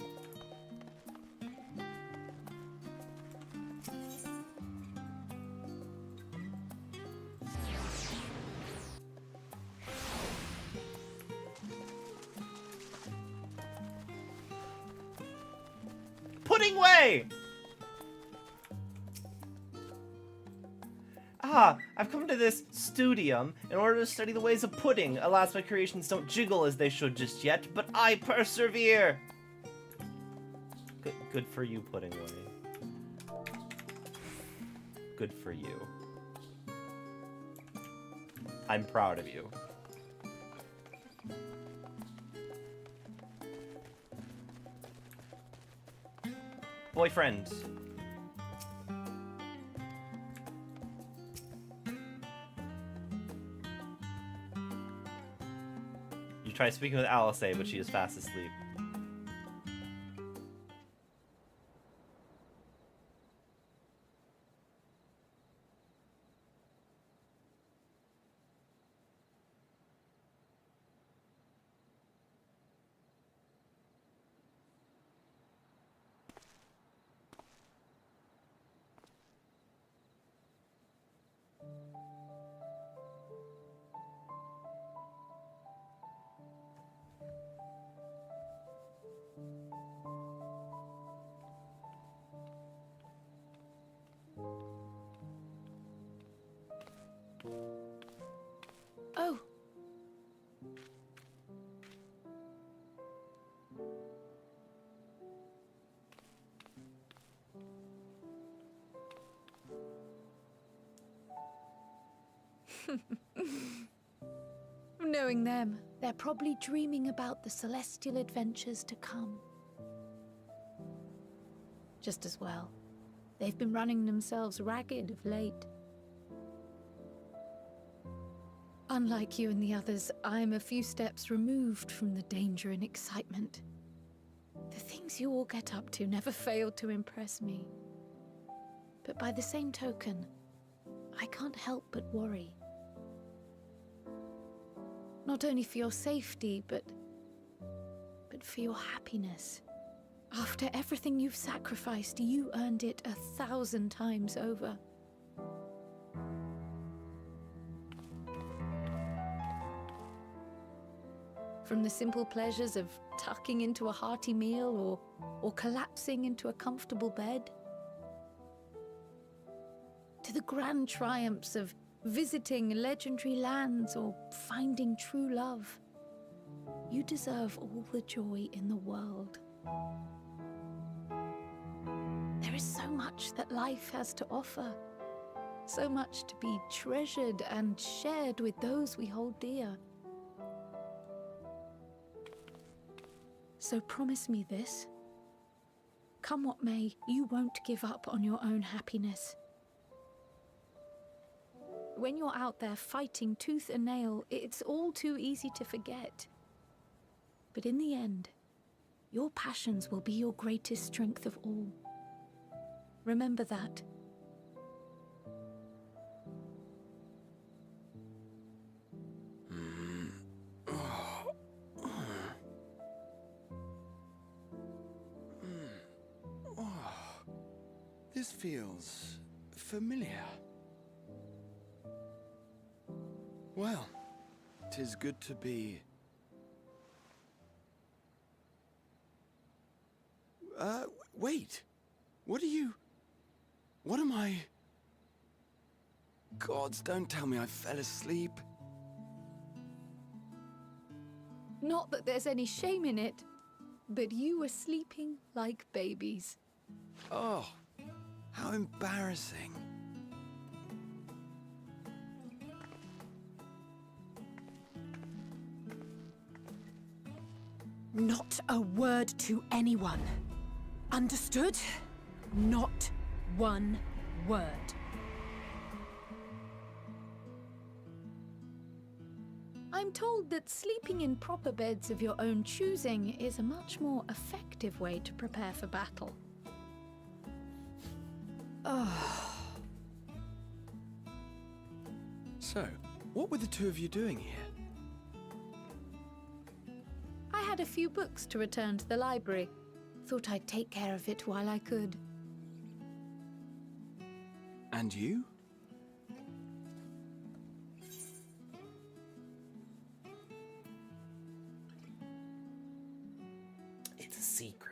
Pudding way! Ah, I've come to this studium in order to study the ways of pudding. Alas, my creations don't jiggle as they should just yet, but I persevere! Good for you, Pudding Way. Good for you. I'm proud of you. Boyfriend. You try speaking with Eorzea, but she is fast asleep. Oh. Knowing them, they're probably dreaming about the celestial adventures to come. Just as well. They've been running themselves ragged of late. Unlike you and the others, I'm a few steps removed from the danger and excitement. The things you all get up to never fail to impress me. But by the same token, I can't help but worry. Not only for your safety, but for your happiness. After everything you've sacrificed, you earned it 1,000 times over. From the simple pleasures of tucking into a hearty meal or collapsing into a comfortable bed, to the grand triumphs of visiting legendary lands or finding true love. You deserve all the joy in the world. There is so much that life has to offer, so much to be treasured and shared with those we hold dear. So promise me this. Come what may, you won't give up on your own happiness. When you're out there fighting tooth and nail, it's all too easy to forget. But in the end, your passions will be your greatest strength of all. Remember that. This feels familiar. Well, 'tis good to be... wait. What am I... Gods, don't tell me I fell asleep. Not that there's any shame in it, but you were sleeping like babies. Oh, how embarrassing. Not a word to anyone. Understood? Not one word. I'm told that sleeping in proper beds of your own choosing is a much more effective way to prepare for battle. So, what were the two of you doing here? I had a few books to return to the library. Thought I'd take care of it while I could. And you? It's a secret.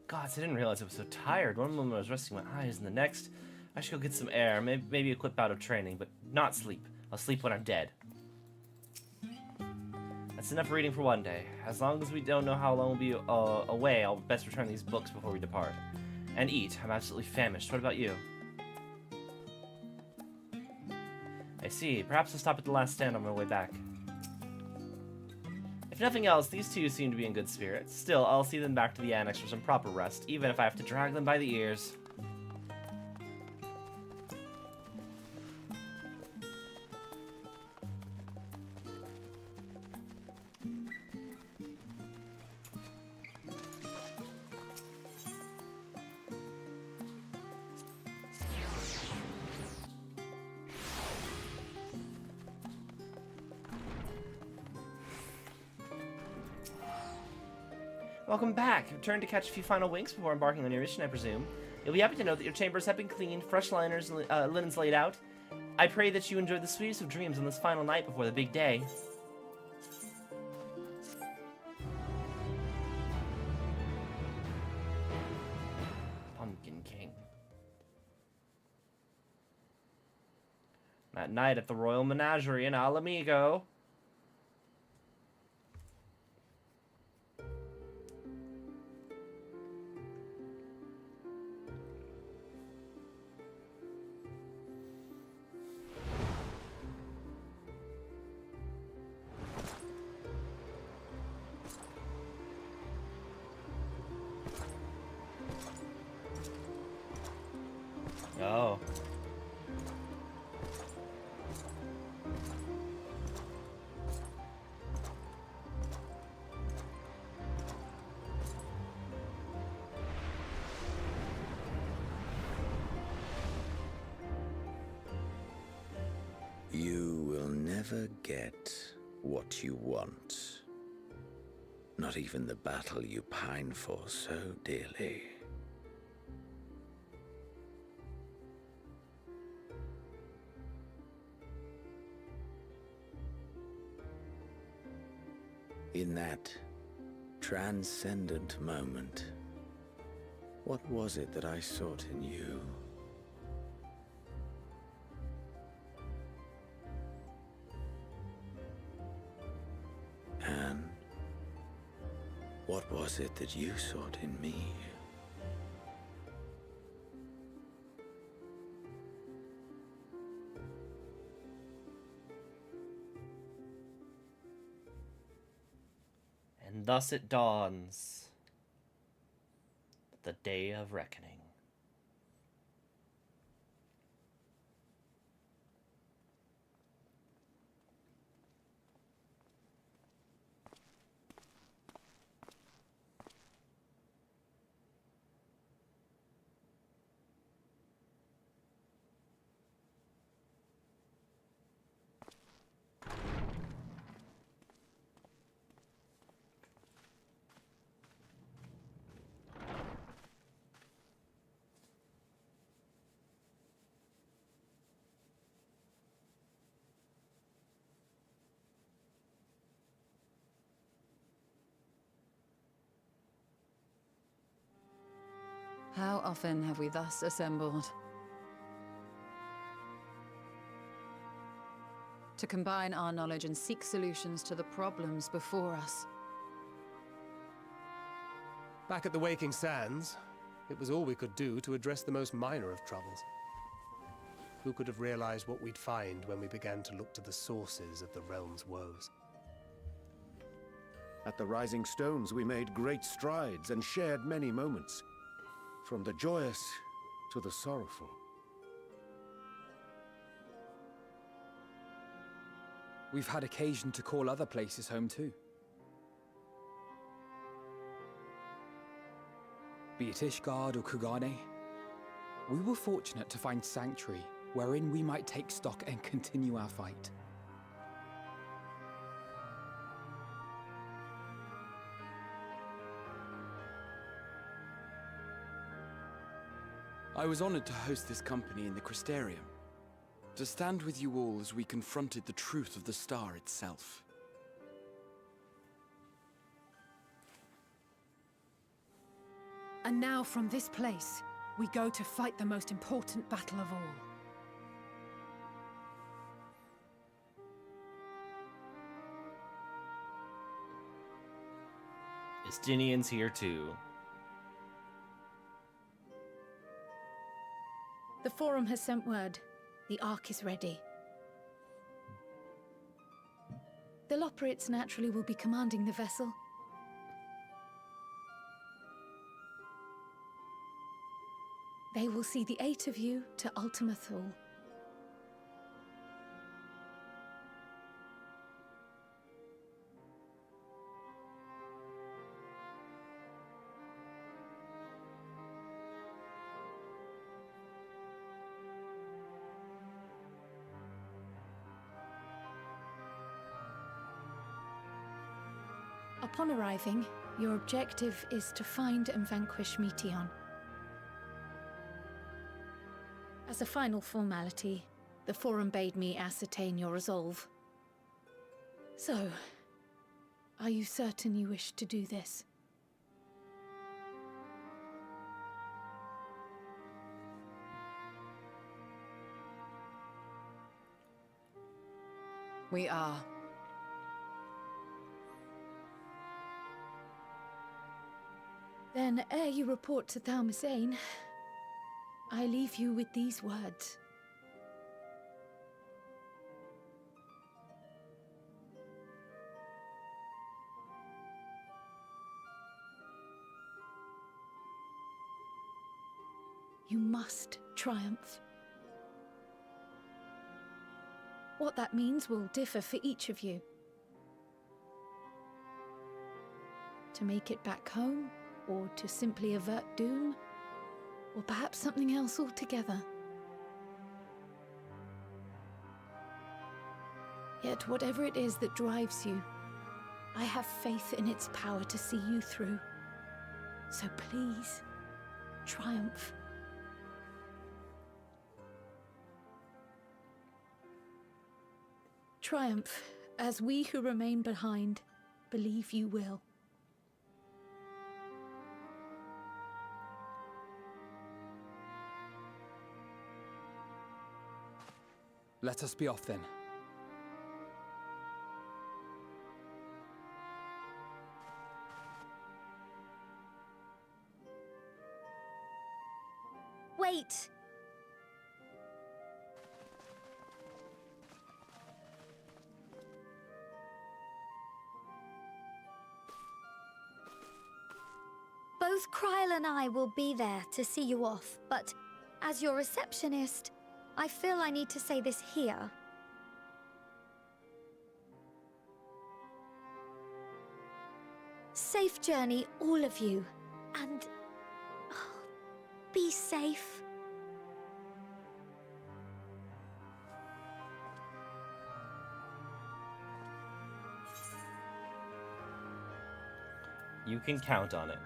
Gods, I didn't realize I was so tired. One moment I was resting my eyes, and the next, I should go get some air, maybe a quick bout of training, but not sleep. I'll sleep when I'm dead. That's enough reading for one day. As long as we don't know how long we'll be away, I'll best return these books before we depart. And eat. I'm absolutely famished. What about you? I see. Perhaps I'll stop at the last stand on my way back. If nothing else, these two seem to be in good spirits. Still, I'll see them back to the annex for some proper rest, even if I have to drag them by the ears. Welcome back. Return to catch a few final winks before embarking on your mission, I presume. You'll be happy to know that your chambers have been cleaned, fresh liners and linens laid out. I pray that you enjoy the sweetest of dreams on this final night before the big day. Pumpkin King. That night at the Royal Menagerie in Alamigo. Oh. never get what you want. Not even the battle you pine for so dearly. In that transcendent moment, what was it that I sought in you? And what was it that you sought in me? And thus it dawns, the day of reckoning. How often have we thus assembled? To combine our knowledge and seek solutions to the problems before us. Back at the Waking Sands, it was all we could do to address the most minor of troubles. Who could have realized what we'd find when we began to look to the sources of the realm's woes? At the Rising Stones, we made great strides and shared many moments. From the joyous to the sorrowful. We've had occasion to call other places home too. Be it Ishgard or Kugane, we were fortunate to find sanctuary wherein we might take stock and continue our fight. I was honored to host this company in the Crystarium, to stand with you all as we confronted the truth of the star itself. And now from this place, we go to fight the most important battle of all. Estinian's here too. The Forum has sent word. The Ark is ready. The Loporrits naturally will be commanding the vessel. They will see the 8 of you to Ultima Thule. Upon arriving, your objective is to find and vanquish Meteon. As a final formality, the Forum bade me ascertain your resolve. So, are you certain you wish to do this? We are. Then, ere you report to Thalmasane, I leave you with these words. You must triumph. What that means will differ for each of you. To make it back home, or to simply avert doom, or perhaps something else altogether. Yet whatever it is that drives you, I have faith in its power to see you through. So please, triumph. Triumph, as we who remain behind believe you will. Let us be off then. Wait! Both Kryl and I will be there to see you off, but as your receptionist, I feel I need to say this here. Safe journey, all of you, and be safe. You can count on it.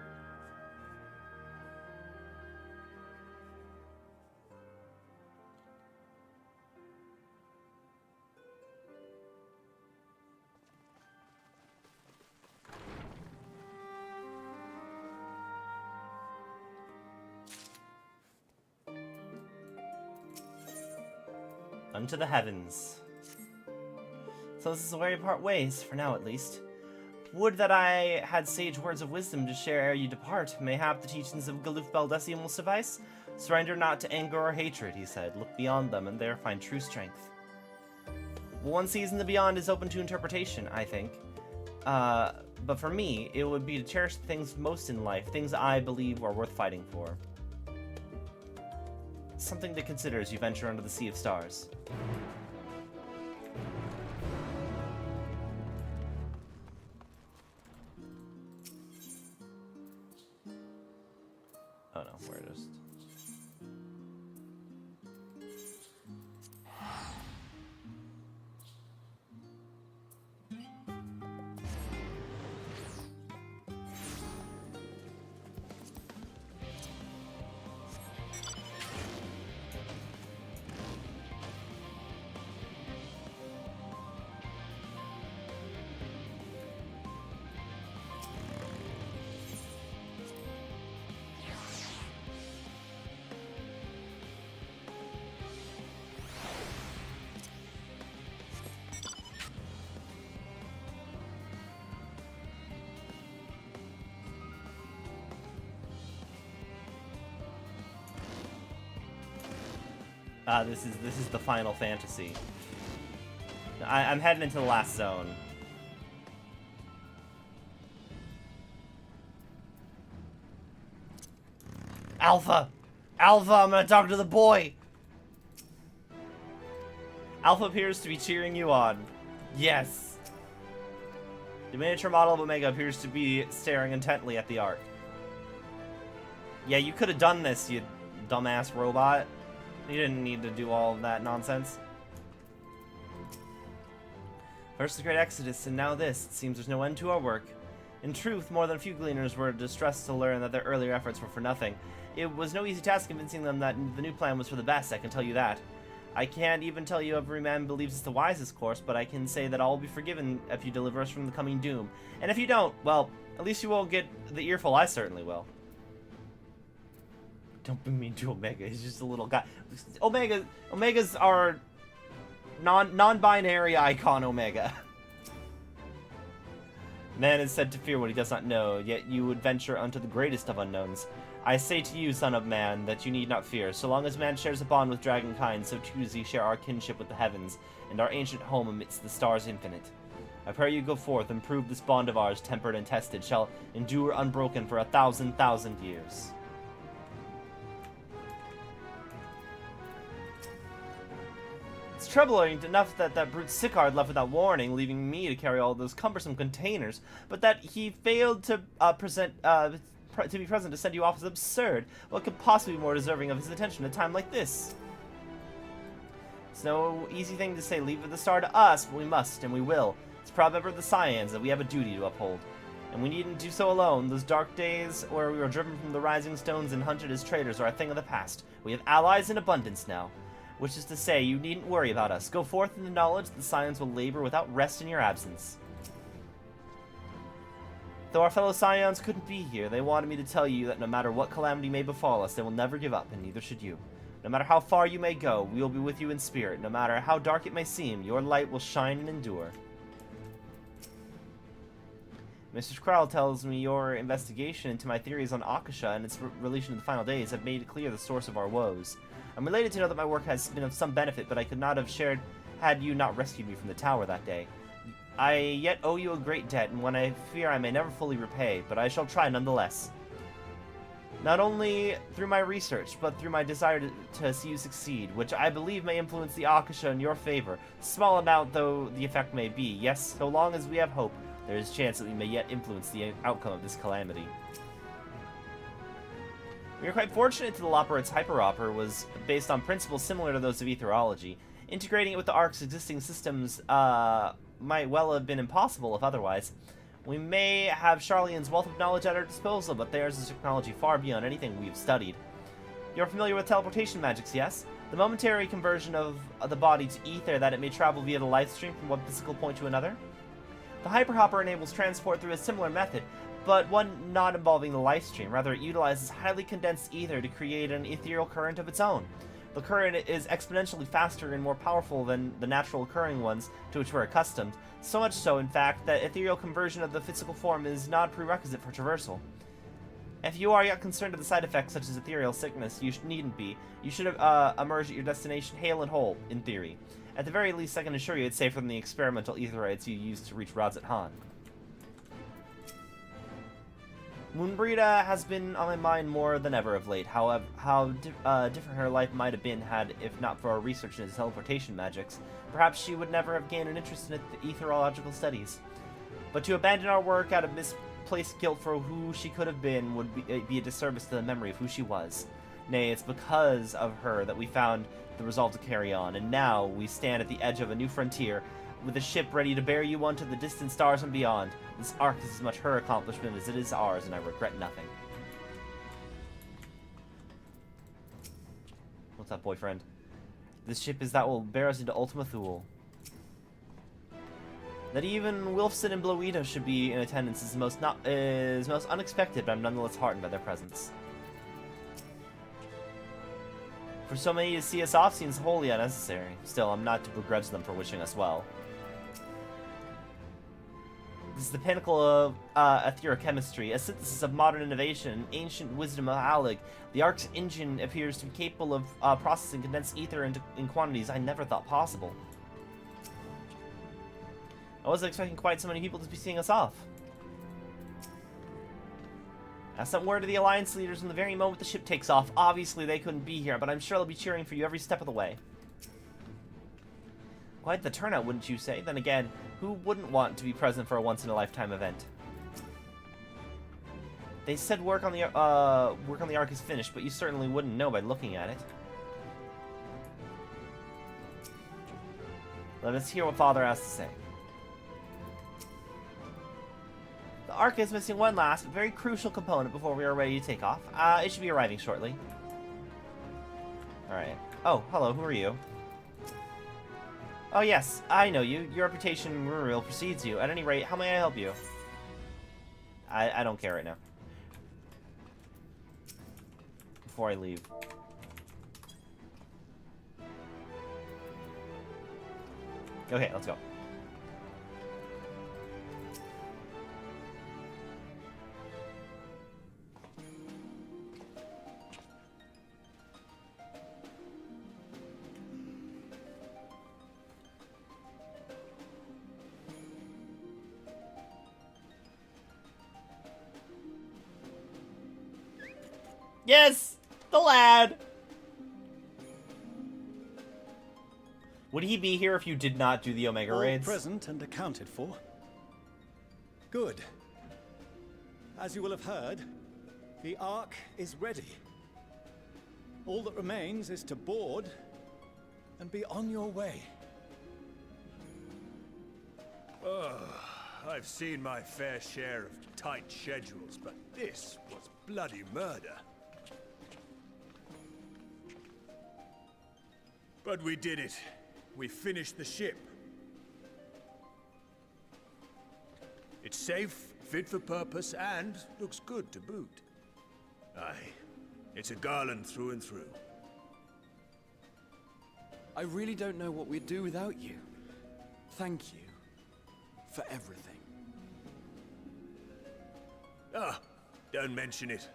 Unto the heavens. So this is where we part ways, for now at least. Would that I had sage words of wisdom to share ere you depart. Mayhap the teachings of Galuf Baldessian will suffice? Surrender not to anger or hatred, he said. Look beyond them, and there find true strength. One sees in the beyond is open to interpretation, I think. But for me, it would be to cherish the things most in life, things I believe are worth fighting for. Something to consider as you venture under the sea of stars. Oh no, we're just... this is the Final Fantasy. I'm heading into the last zone. Alpha! Alpha, I'm gonna talk to the boy! Alpha appears to be cheering you on. Yes! The miniature model of Omega appears to be staring intently at the art. Yeah, you could have done this, you dumbass robot. You didn't need to do all of that nonsense. First the Great Exodus, and now this. It seems there's no end to our work. In truth, more than a few gleaners were distressed to learn that their earlier efforts were for nothing. It was no easy task convincing them that the new plan was for the best, I can tell you that. I can't even tell you every man believes it's the wisest course, but I can say that all will be forgiven if you deliver us from the coming doom. And if you don't, well, at least you won't get the earful. I certainly will. Don't be mean to Omega. He's just a little guy. Omega's our non-binary icon, Omega. Man is said to fear what he does not know, yet you would venture unto the greatest of unknowns. I say to you, son of man, that you need not fear. So long as man shares a bond with dragonkind, so too does he share our kinship with the heavens, and our ancient home amidst the stars infinite. I pray you go forth and prove this bond of ours, tempered and tested, shall endure unbroken for 1,000 years. It's troubling enough that that brute Sicard left without warning, leaving me to carry all those cumbersome containers, but that he failed to be present to send you off is absurd. What could possibly be more deserving of his attention at a time like this? It's no easy thing to say leave the star to us, but we must, and we will. It's a proud member of the Scions that we have a duty to uphold. And we needn't do so alone. Those dark days where we were driven from the rising stones and hunted as traitors are a thing of the past. We have allies in abundance now. Which is to say, you needn't worry about us. Go forth in the knowledge that the Scions will labor without rest in your absence. Though our fellow Scions couldn't be here, they wanted me to tell you that no matter what calamity may befall us, they will never give up, and neither should you. No matter how far you may go, we will be with you in spirit. No matter how dark it may seem, your light will shine and endure. Mr. Krell tells me your investigation into my theories on Akasha and its relation to the final days have made clear the source of our woes. I'm related to know that my work has been of some benefit, but I could not have shared had you not rescued me from the tower that day. I yet owe you a great debt, and one I fear I may never fully repay, but I shall try nonetheless. Not only through my research, but through my desire to see you succeed, which I believe may influence the Akasha in your favor. Small amount though the effect may be, yes, so long as we have hope, there is a chance that we may yet influence the outcome of this calamity. We are quite fortunate that the Loporrit's hyperopera was based on principles similar to those of etherology. Integrating it with the Ark's existing systems might well have been impossible if otherwise. We may have Charlene's wealth of knowledge at our disposal, but theirs is technology far beyond anything we've studied. You're familiar with teleportation magics, yes? The momentary conversion of the body to ether that it may travel via the life stream from one physical point to another. The hyperhopper enables transport through a similar method, but one not involving the life stream. Rather, it utilizes highly condensed ether to create an ethereal current of its own. The current is exponentially faster and more powerful than the natural occurring ones to which we're accustomed, so much so, in fact, that ethereal conversion of the physical form is not a prerequisite for traversal. If you are yet concerned with the side effects such as ethereal sickness, you needn't be. You should emerge at your destination hale and whole, in theory. At the very least, I can assure you it's safer than the experimental etherites you used to reach Radzat Han. Moonbrita has been on my mind more than ever of late. However, how different her life might have been had, if not for our research into teleportation magics. Perhaps she would never have gained an interest in the etherological studies. But to abandon our work out of misplaced guilt for who she could have been would be a disservice to the memory of who she was. Nay, it's because of her that we found the resolve to carry on, and now we stand at the edge of a new frontier, with a ship ready to bear you onto the distant stars and beyond. This arc is as much her accomplishment as it is ours, and I regret nothing. What's up, boyfriend? This ship is that will bear us into Ultima Thule. That even Wilfson and Bloedo should be in attendance is most unexpected, but I'm nonetheless heartened by their presence. For so many to see us off seems wholly unnecessary. Still, I'm not to begrudge them for wishing us well. This is the pinnacle of etherochemistry, a synthesis of modern innovation and ancient wisdom of Alig. The Ark's engine appears to be capable of processing condensed ether in quantities I never thought possible. I wasn't expecting quite so many people to be seeing us off. I sent word to the Alliance leaders from the very moment the ship takes off. Obviously, they couldn't be here, but I'm sure they'll be cheering for you every step of the way. Quite the turnout, wouldn't you say? Then again, who wouldn't want to be present for a once-in-a-lifetime event? They said work on the Ark is finished, but you certainly wouldn't know by looking at it. Let us hear what Father has to say. The Ark is missing one last, but very crucial component before we are ready to take off. It should be arriving shortly. Alright. Oh, hello, who are you? Oh yes, I know you. Your reputation in Ruriel precedes you. At any rate, how may I help you? I don't care right now. Before I leave. Okay, let's go. Yes! The lad! Would he be here if you did not do the Omega raids? All present and accounted for. Good. As you will have heard, the Ark is ready. All that remains is to board and be on your way. I've seen my fair share of tight schedules, but this was bloody murder. But we did it. We finished the ship. It's safe, fit for purpose, and looks good to boot. Aye, it's a garland through and through. I really don't know what we'd do without you. Thank you for everything. Ah, don't mention it.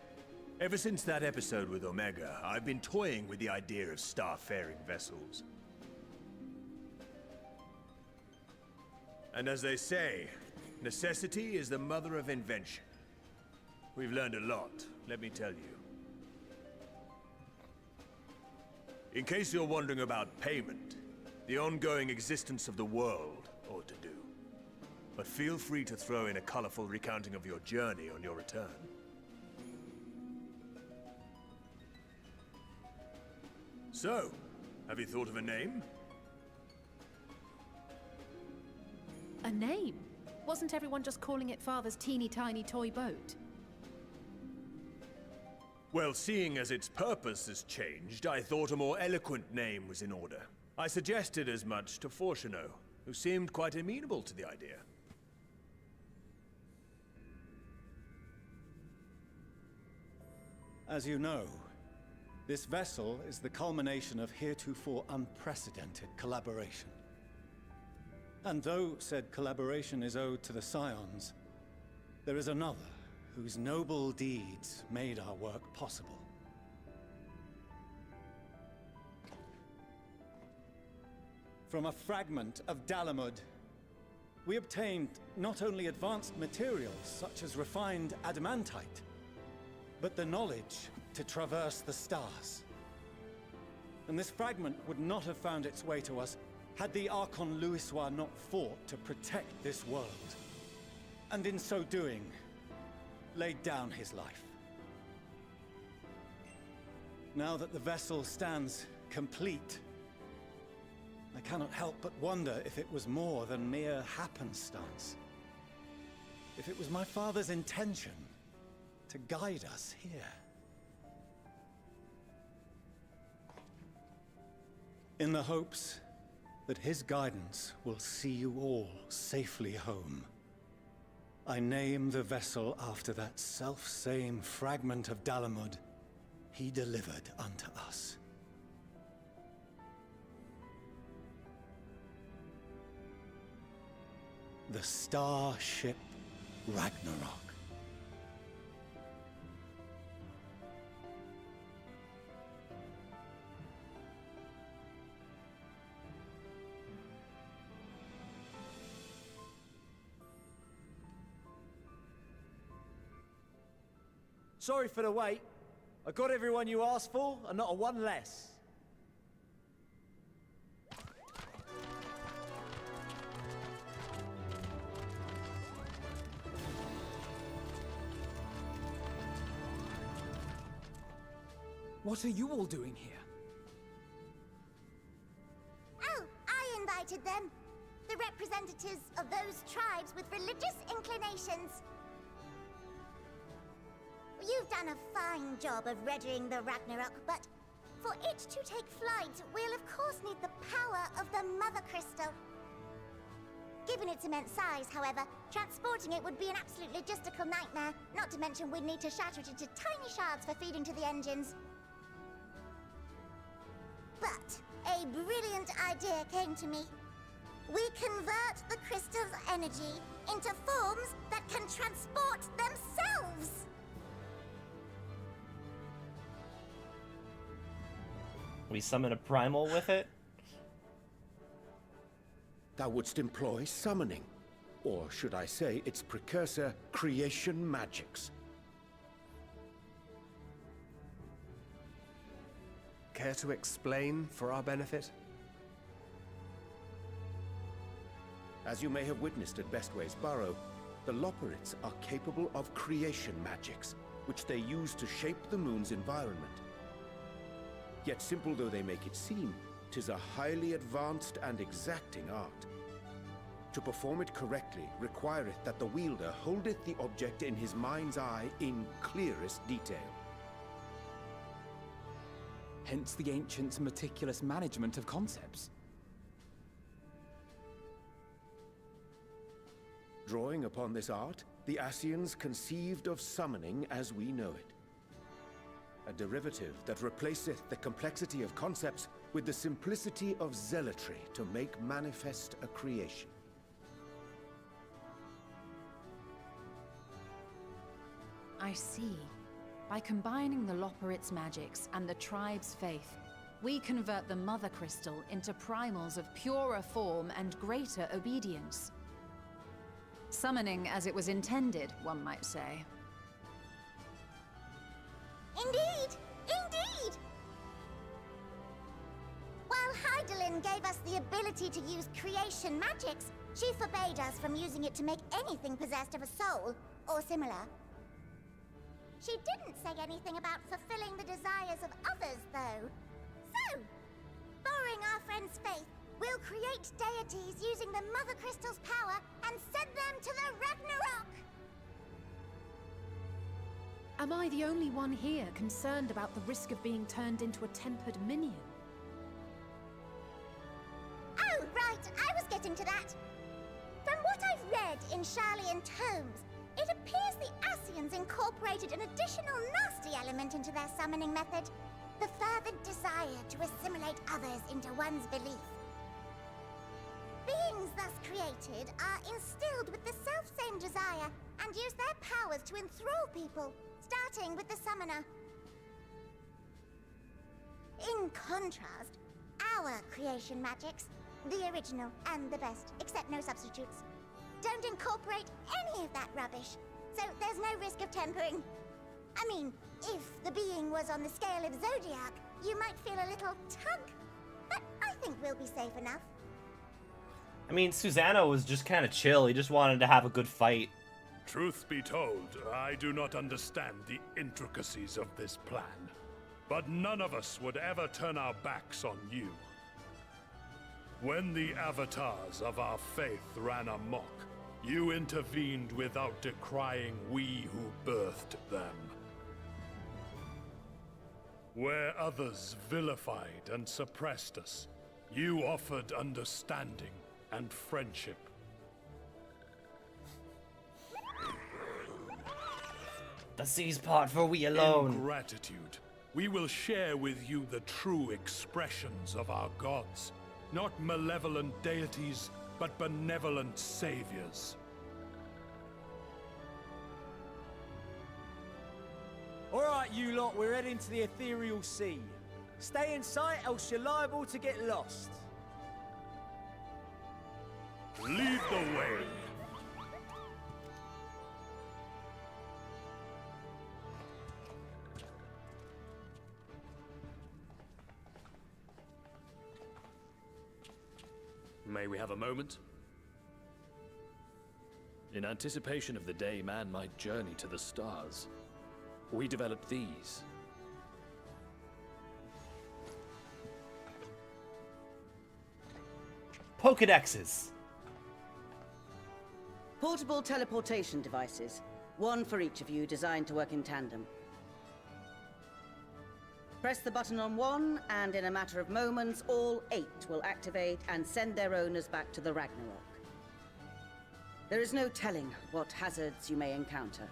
Ever since that episode with Omega, I've been toying with the idea of star-faring vessels. And as they say, necessity is the mother of invention. We've learned a lot, let me tell you. In case you're wondering about payment, the ongoing existence of the world ought to do. But feel free to throw in a colorful recounting of your journey on your return. So, have you thought of a name? A name? Wasn't everyone just calling it Father's teeny tiny toy boat? Well, seeing as its purpose has changed, I thought a more eloquent name was in order. I suggested as much to Fortuno, who seemed quite amenable to the idea. As you know, this vessel is the culmination of heretofore unprecedented collaboration. And though said collaboration is owed to the Scions, there is another whose noble deeds made our work possible. From a fragment of Dalamud, we obtained not only advanced materials such as refined adamantite, but the knowledge to traverse the stars. And this fragment would not have found its way to us had the Archon Louisoix not fought to protect this world. And in so doing, laid down his life. Now that the vessel stands complete, I cannot help but wonder if it was more than mere happenstance. If it was my father's intention to guide us here. In the hopes that his guidance will see you all safely home, I name the vessel after that self-same fragment of Dalamud he delivered unto us. The Starship Ragnarok. Sorry for the wait. I got everyone you asked for, and not a one less. What are you all doing here? Oh, I invited them. The representatives of those tribes with religious inclinations. You've done a fine job of readying the Ragnarok, but for it to take flight, we'll of course need the power of the Mother Crystal. Given its immense size, however, transporting it would be an absolute logistical nightmare, not to mention we'd need to shatter it into tiny shards for feeding to the engines. But a brilliant idea came to me. We convert the crystal's energy into forms that can transport themselves! We summon a primal with it? Thou wouldst employ summoning, or should I say its precursor, creation magics. Care to explain for our benefit? As you may have witnessed at Bestway's Burrow, the Loperites are capable of creation magics, which they use to shape the moon's environment. Yet simple though they make it seem, 'tis a highly advanced and exacting art. To perform it correctly requireth that the wielder holdeth the object in his mind's eye in clearest detail. Hence the ancients' meticulous management of concepts. Drawing upon this art, the Ascians conceived of summoning as we know it. A derivative that replaceth the complexity of concepts with the simplicity of zealotry to make manifest a creation. I see. By combining the Loporrit's magics and the tribe's faith, we convert the Mother Crystal into primals of purer form and greater obedience. Summoning as it was intended, one might say. Indeed! Indeed! While Hydaelyn gave us the ability to use creation magics, she forbade us from using it to make anything possessed of a soul, or similar. She didn't say anything about fulfilling the desires of others, though. So, borrowing our friend's faith, we'll create deities using the Mother Crystal's power and send them to the Ragnarok! Am I the only one here concerned about the risk of being turned into a tempered minion? Oh, right, I was getting to that. From what I've read in Sharlayan tomes, it appears the Ascians incorporated an additional nasty element into their summoning method. The fervent desire to assimilate others into one's belief. Beings thus created are instilled with the self-same desire and use their powers to enthrall people, starting with the summoner. In contrast, our creation magics, the original and the best, except no substitutes, don't incorporate any of that rubbish, so there's no risk of tempering. I mean, if the being was on the scale of Zodiac, you might feel a little tug, but I think we'll be safe enough. I mean, Susanna was just kind of chill. He just wanted to have a good fight. Truth be told, I do not understand the intricacies of this plan. But none of us would ever turn our backs on you. When the avatars of our faith ran amok, you intervened without decrying we who birthed them. Where others vilified and suppressed us, you offered understanding and friendship. The seas part for we alone. In gratitude, we will share with you the true expressions of our gods. Not malevolent deities, but benevolent saviors. Alright, you lot, we're heading to the ethereal sea. Stay in sight, else you're liable to get lost. Lead the way. May we have a moment? In anticipation of the day man might journey to the stars, we developed these. Pokédexes. Portable teleportation devices. One for each of you, designed to work in tandem. Press the button on one, and in a matter of moments, all 8 will activate and send their owners back to the Ragnarok. There is no telling what hazards you may encounter.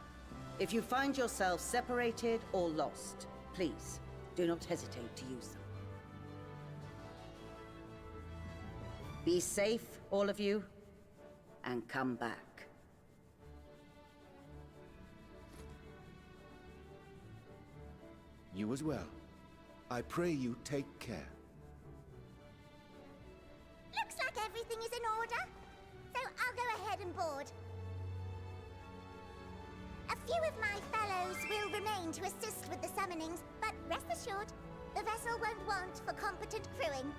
If you find yourself separated or lost, please do not hesitate to use them. Be safe, all of you, and come back. You as well. I pray you take care. Looks like everything is in order, so I'll go ahead and board. A few of my fellows will remain to assist with the summonings, but rest assured, the vessel won't want for competent crewing.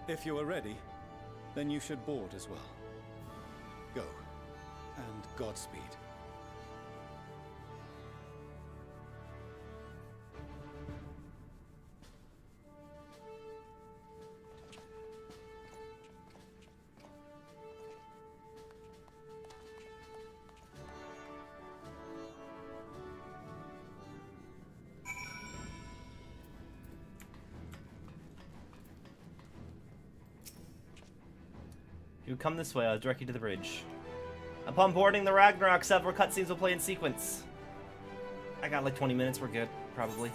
If you are ready, then you should board as well. Go, and Godspeed. You come this way, I'll direct you to the bridge. Upon boarding the Ragnarok, several cutscenes will play in sequence. I got like 20 minutes, we're good, probably.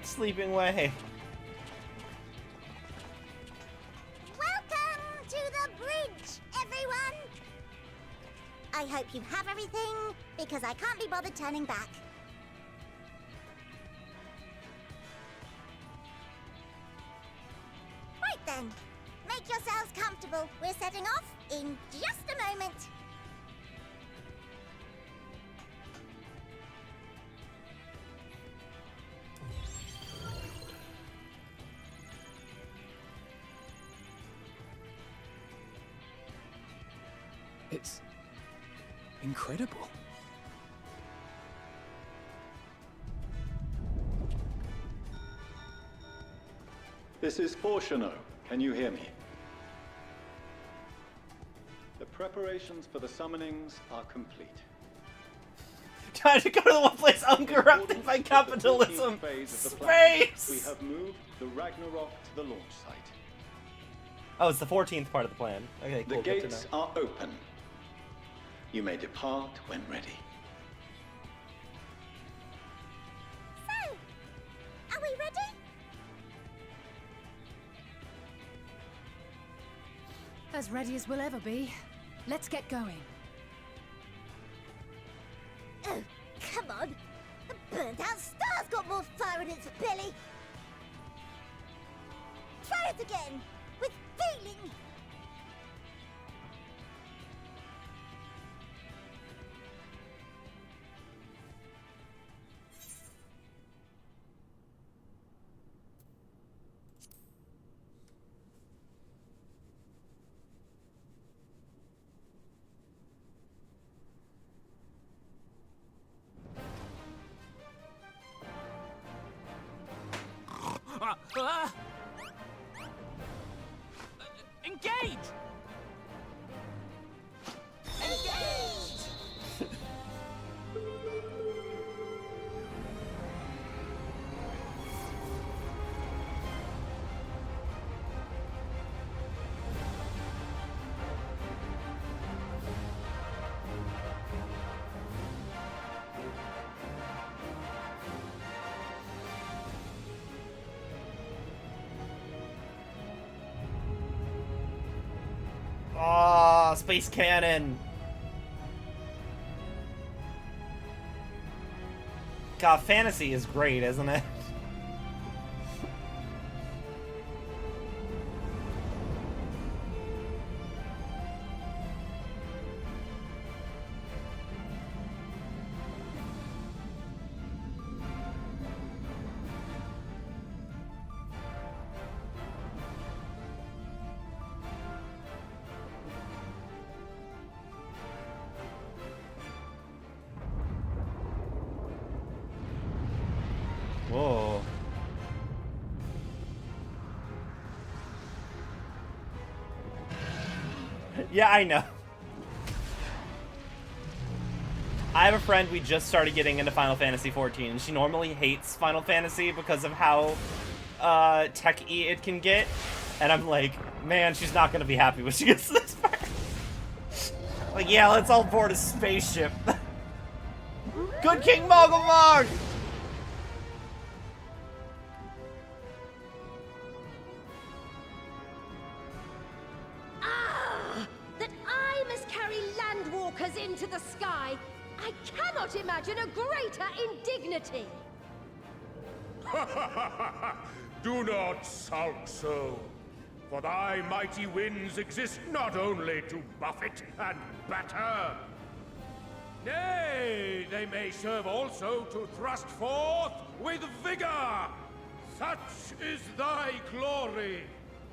Sleeping way. Welcome to the bridge, everyone! I hope you have everything, because I can't be bothered turning back. Right then, make yourselves comfortable. We're setting off in just a moment. It's incredible. This is Porshano. Can you hear me? The preparations for the summonings are complete. Trying to go to the one place uncorrupted by capitalism. Space! We have moved the Ragnarok to the launch site. Oh, it's the 14th part of the plan. Okay, cool. The gates are open. You may depart when ready. So, are we ready? As ready as we'll ever be. Let's get going. Oh, come on. The burnt-out star's got more fire in its belly. Try it again, with feeling. Engage! Engage! Oh, space cannon. God, fantasy is great, isn't it? Whoa. Yeah, I know. I have a friend, we just started getting into Final Fantasy XIV, and she normally hates Final Fantasy because of how tech-y it can get. And I'm like, man, she's not gonna be happy when she gets to this part. Like, yeah, let's all board a spaceship. Good King Mogulmog! That I must carry landwalkers into the sky. I cannot imagine a greater indignity. Do not sulk so, for thy mighty winds exist not only to buffet and batter. Nay, they may serve also to thrust forth with vigor. Such is thy glory.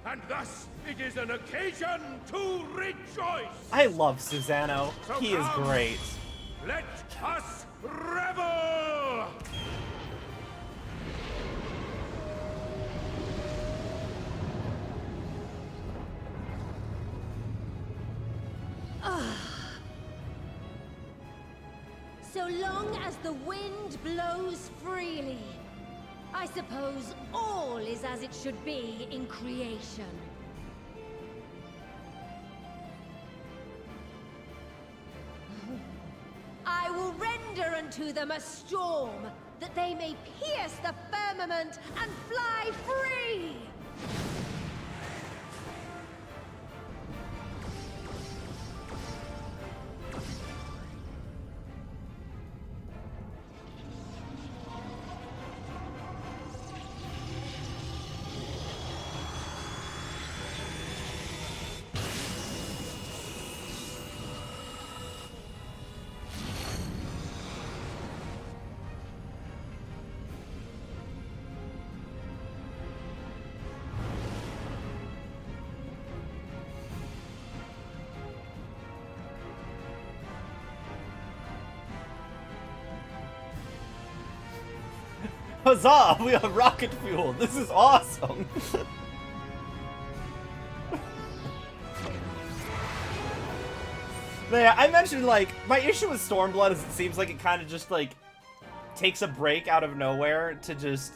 and thus it is an occasion to rejoice! I love Susano. So He is come, great. Let us revel! So long as the wind blows freely, I suppose all is as it should be in creation. I will render unto them a storm, that they may pierce the firmament and fly free! Huzzah! We have rocket fuel! This is awesome! Yeah, I mentioned, like, my issue with Stormblood is it seems like it kind of just, like, takes a break out of nowhere to just,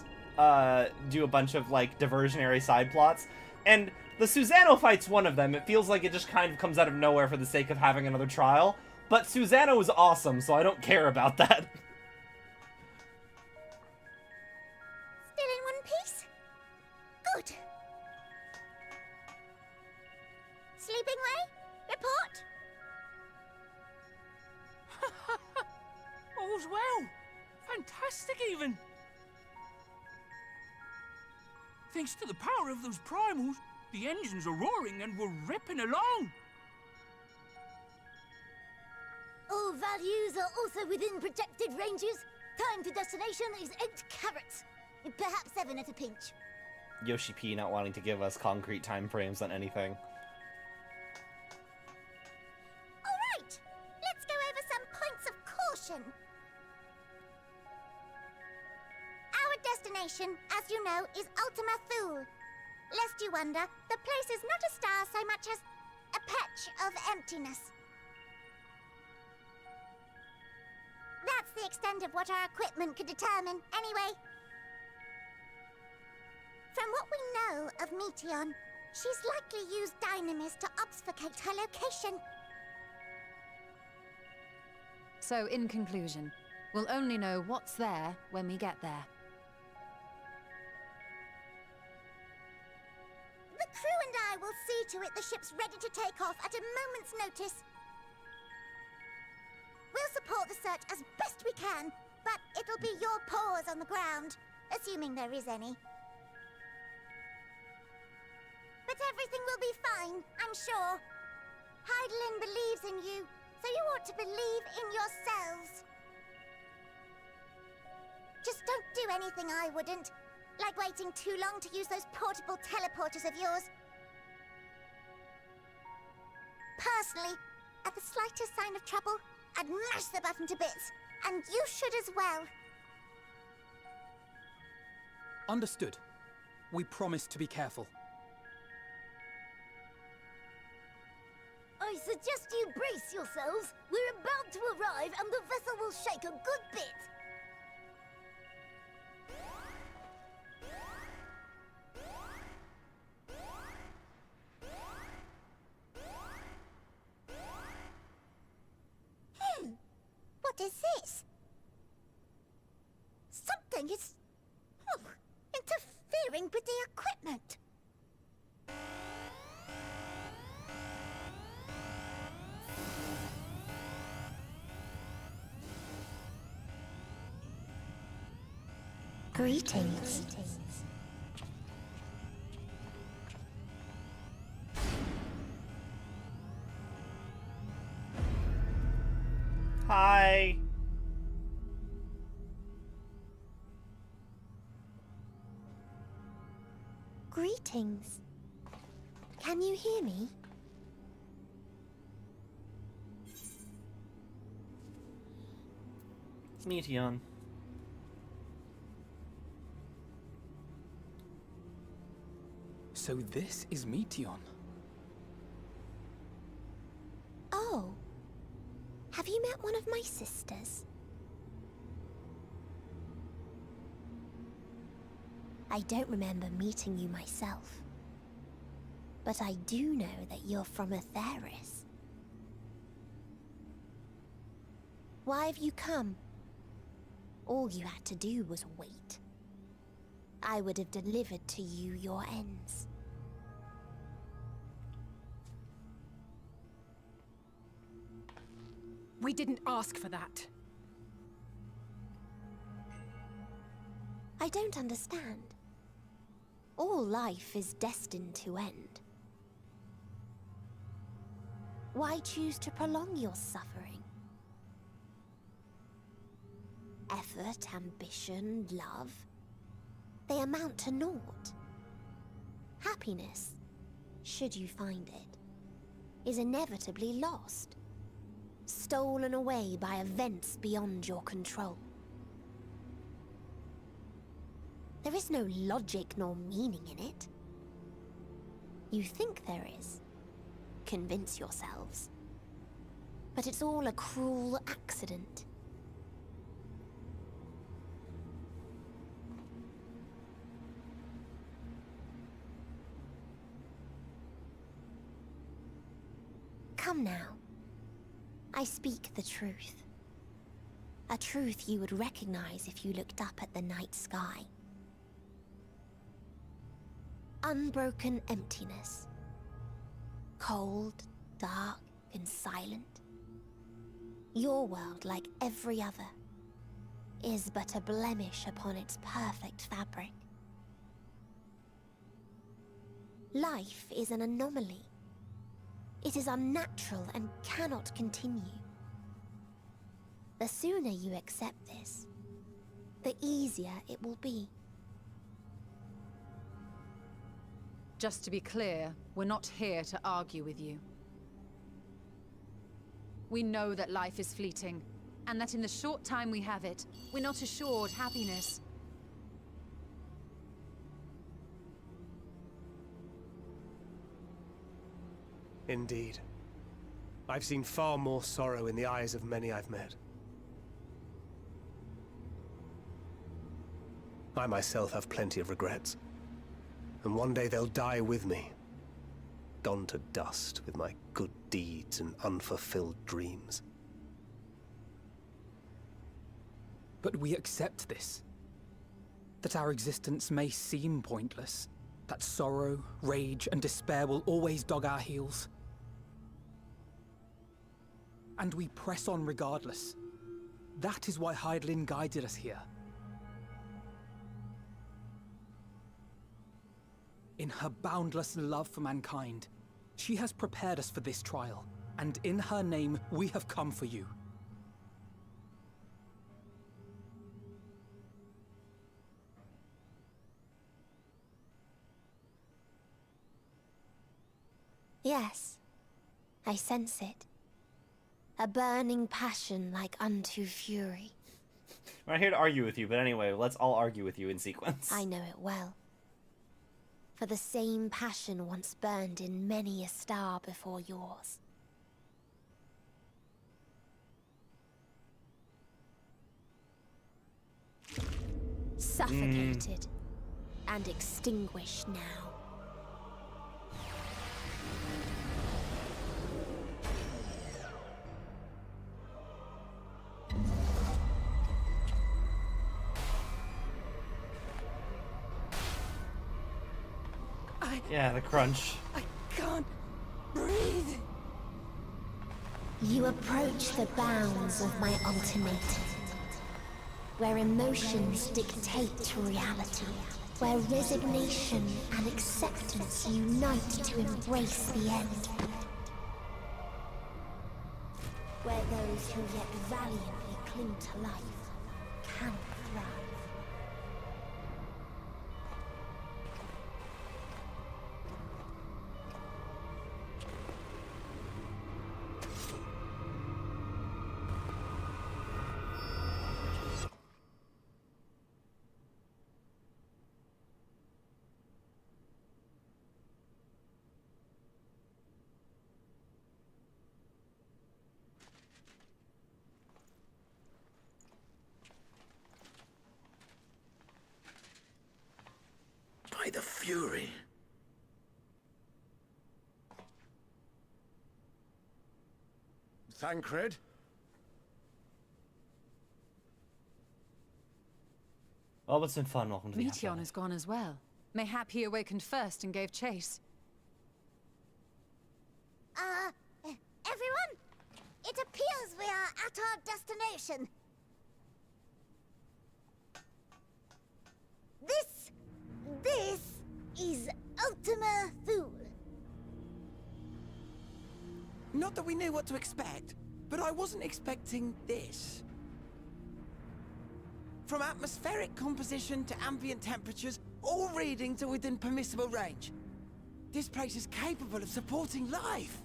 do a bunch of, like, diversionary side plots. And the Susano fight's one of them. It feels like it just kind of comes out of nowhere for the sake of having another trial. But Susano is awesome, so I don't care about that. Still in one piece? Good. Sleeping way? Report? All's well. Fantastic, even. Thanks to the power of those primals, the engines are roaring and we're ripping along. All values are also within projected ranges. Time to destination is 8 carats. Perhaps 7 at a pinch. Yoshi P not wanting to give us concrete time frames on anything. Alright, let's go over some points of caution. Our destination, as you know, is Ultima Thule. Lest you wonder, the place is not a star so much as a patch of emptiness. That's the extent of what our equipment could determine, anyway. From what we know of Meteon, she's likely used Dynamis to obfuscate her location. So, in conclusion, we'll only know what's there when we get there. The crew and I will see to it the ship's ready to take off at a moment's notice. We'll support the search as best we can, but it'll be your paws on the ground, assuming there is any. But everything will be fine, I'm sure. Hydaelyn believes in you, so you ought to believe in yourselves. Just don't do anything I wouldn't, like waiting too long to use those portable teleporters of yours. Personally, at the slightest sign of trouble, I'd mash the button to bits, and you should as well. Understood. We promise to be careful. I suggest you brace yourselves. We're about to arrive, and the vessel will shake a good bit. What is this? Something is interfering with the equipment. Greetings. Hi. Greetings. Can you hear me? It's Meteon. So this is Meteon. Oh. Have you met one of my sisters? I don't remember meeting you myself. But I do know that you're from Eorzea. Why have you come? All you had to do was wait. I would have delivered to you your ends. We didn't ask for that. I don't understand. All life is destined to end. Why choose to prolong your suffering? Effort, ambition, love, they amount to naught. Happiness, should you find it, is inevitably lost, stolen away by events beyond your control. There is no logic nor meaning in it. You think there is. Convince yourselves. But it's all a cruel accident. Come now. I speak the truth. A truth you would recognize if you looked up at the night sky. Unbroken emptiness. Cold, dark, and silent. Your world, like every other, is but a blemish upon its perfect fabric. Life is an anomaly. It is unnatural and cannot continue. The sooner you accept this, the easier it will be. Just to be clear, we're not here to argue with you. We know that life is fleeting, and that in the short time we have it, we're not assured happiness. Indeed. I've seen far more sorrow in the eyes of many I've met. I myself have plenty of regrets. And one day they'll die with me. Gone to dust with my good deeds and unfulfilled dreams. But we accept this. That our existence may seem pointless. That sorrow, rage, and despair will always dog our heels. And we press on regardless. That is why Hydaelyn guided us here. In her boundless love for mankind, she has prepared us for this trial, and in her name, we have come for you. Yes, I sense it. A burning passion like unto fury. I'm not here to argue with you, but anyway, let's all argue with you in sequence. I know it well. For the same passion once burned in many a star before yours. Suffocated and extinguished now. Yeah, the crunch. I can't breathe. You approach the bounds of my ultimatum, where emotions dictate reality, where resignation and acceptance unite to embrace the end, where those who yet valiantly cling to life cannot thrive. fury. Thancred? Oh, it's been fun. Welcome to the Meteon is gone as well. Mayhap he awakened first and gave chase. Everyone? It appears we are at our destination. This is Ultima Thule. Not that we knew what to expect, but I wasn't expecting this. From atmospheric composition to ambient temperatures, all readings are within permissible range. This place is capable of supporting life.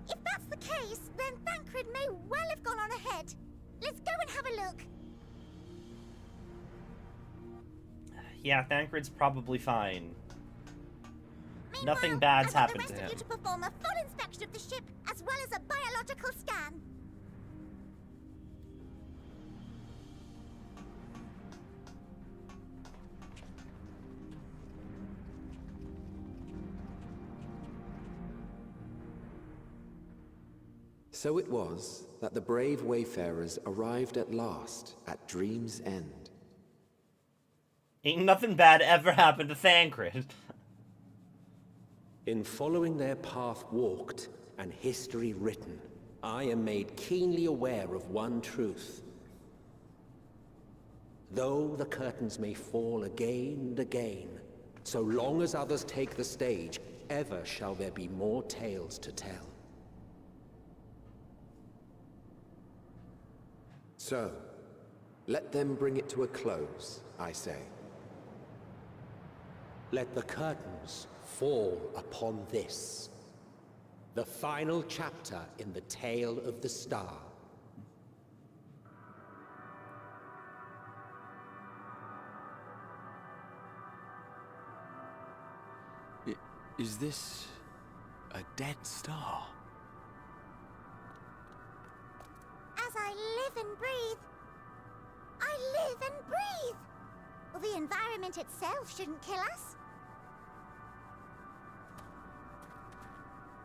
If that's the case, then Thancred may well have gone on ahead. Let's go and have a look. Yeah, Thancred's probably fine. Meanwhile, Nothing bad's I want happened the to rest him. of you to perform a full inspection of the ship, as well as a biological scan. So it was that the brave wayfarers arrived at last at Dream's End. Ain't nothing bad ever happened to Thancred. In following their path walked and history written, I am made keenly aware of one truth. Though the curtains may fall again and again, so long as others take the stage, ever shall there be more tales to tell. So, let them bring it to a close, I say. Let the curtains fall upon this, the final chapter in the tale of the star. Is this a dead star? As I live and breathe, I live and breathe. Well, the environment itself shouldn't kill us.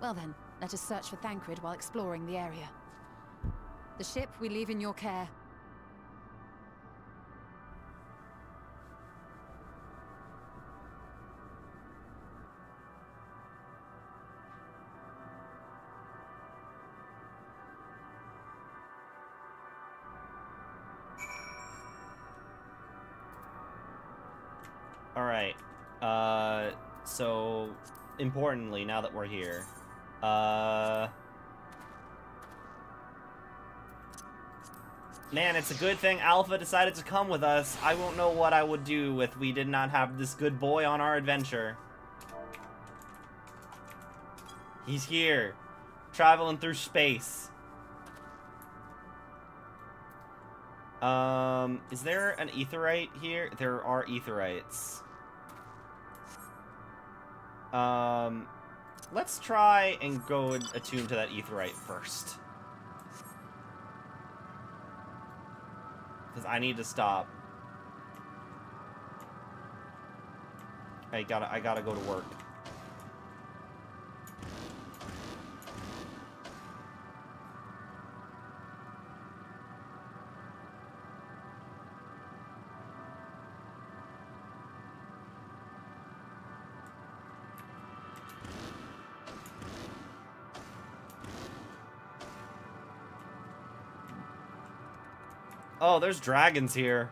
Well then, let us search for Thancred while exploring the area. The ship we leave in your care. Alright. So, importantly, now that we're here, man, it's a good thing Alpha decided to come with us. I won't know what I would do if we did not have this good boy on our adventure. He's here, traveling through space. Is there an aetheryte here? There are aetherites. Let's try and go and attune to that aetherite first. Because I need to stop. I gotta go to work. Oh, there's dragons here.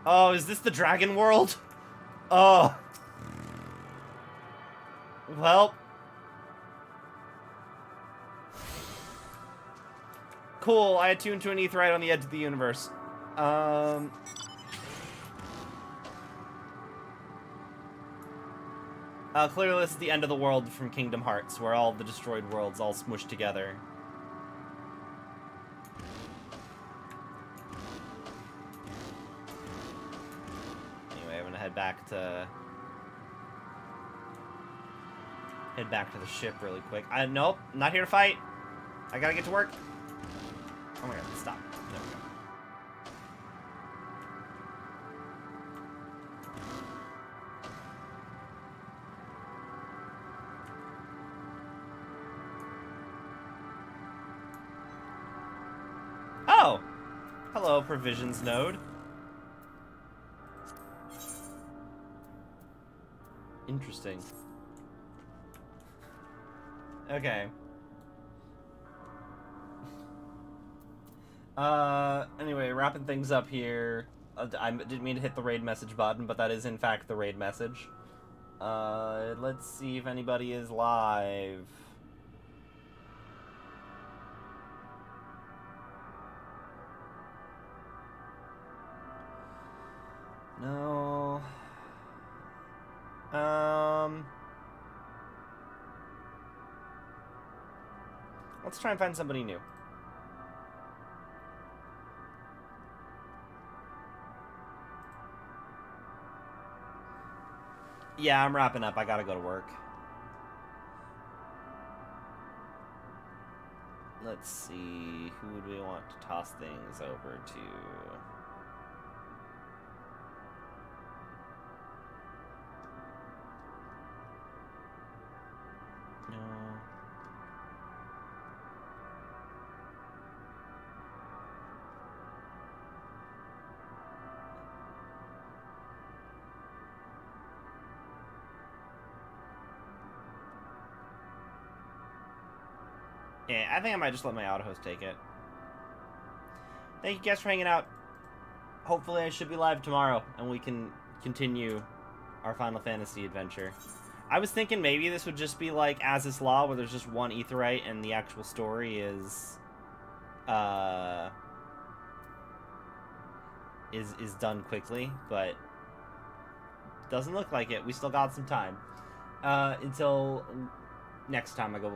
Oh, is this the dragon world? Oh. Well. Cool, I attuned to an aetherite on the edge of the universe. Clearly this is the end of the world from Kingdom Hearts, where all the destroyed worlds all smushed together. Head back to the ship really quick. Nope, not here to fight. I gotta get to work. Oh my Oh! Hello, provisions node. Interesting. Okay. Anyway, wrapping things up here. I didn't mean to hit the raid message button, but that is in fact the raid message. Let's see if anybody is live. No. Let's try and find somebody new. Yeah, I'm wrapping up. I gotta go to work. Let's see. Who would we want to toss things over to? No. Yeah, I think I might just let my auto host take it. Thank you guys for hanging out. Hopefully I should be live tomorrow and we can continue our Final Fantasy adventure. I was thinking maybe this would just be like As Is Law, where there's just one Aetheryte and the actual story is done quickly, but doesn't look like it. We still got some time until next time I go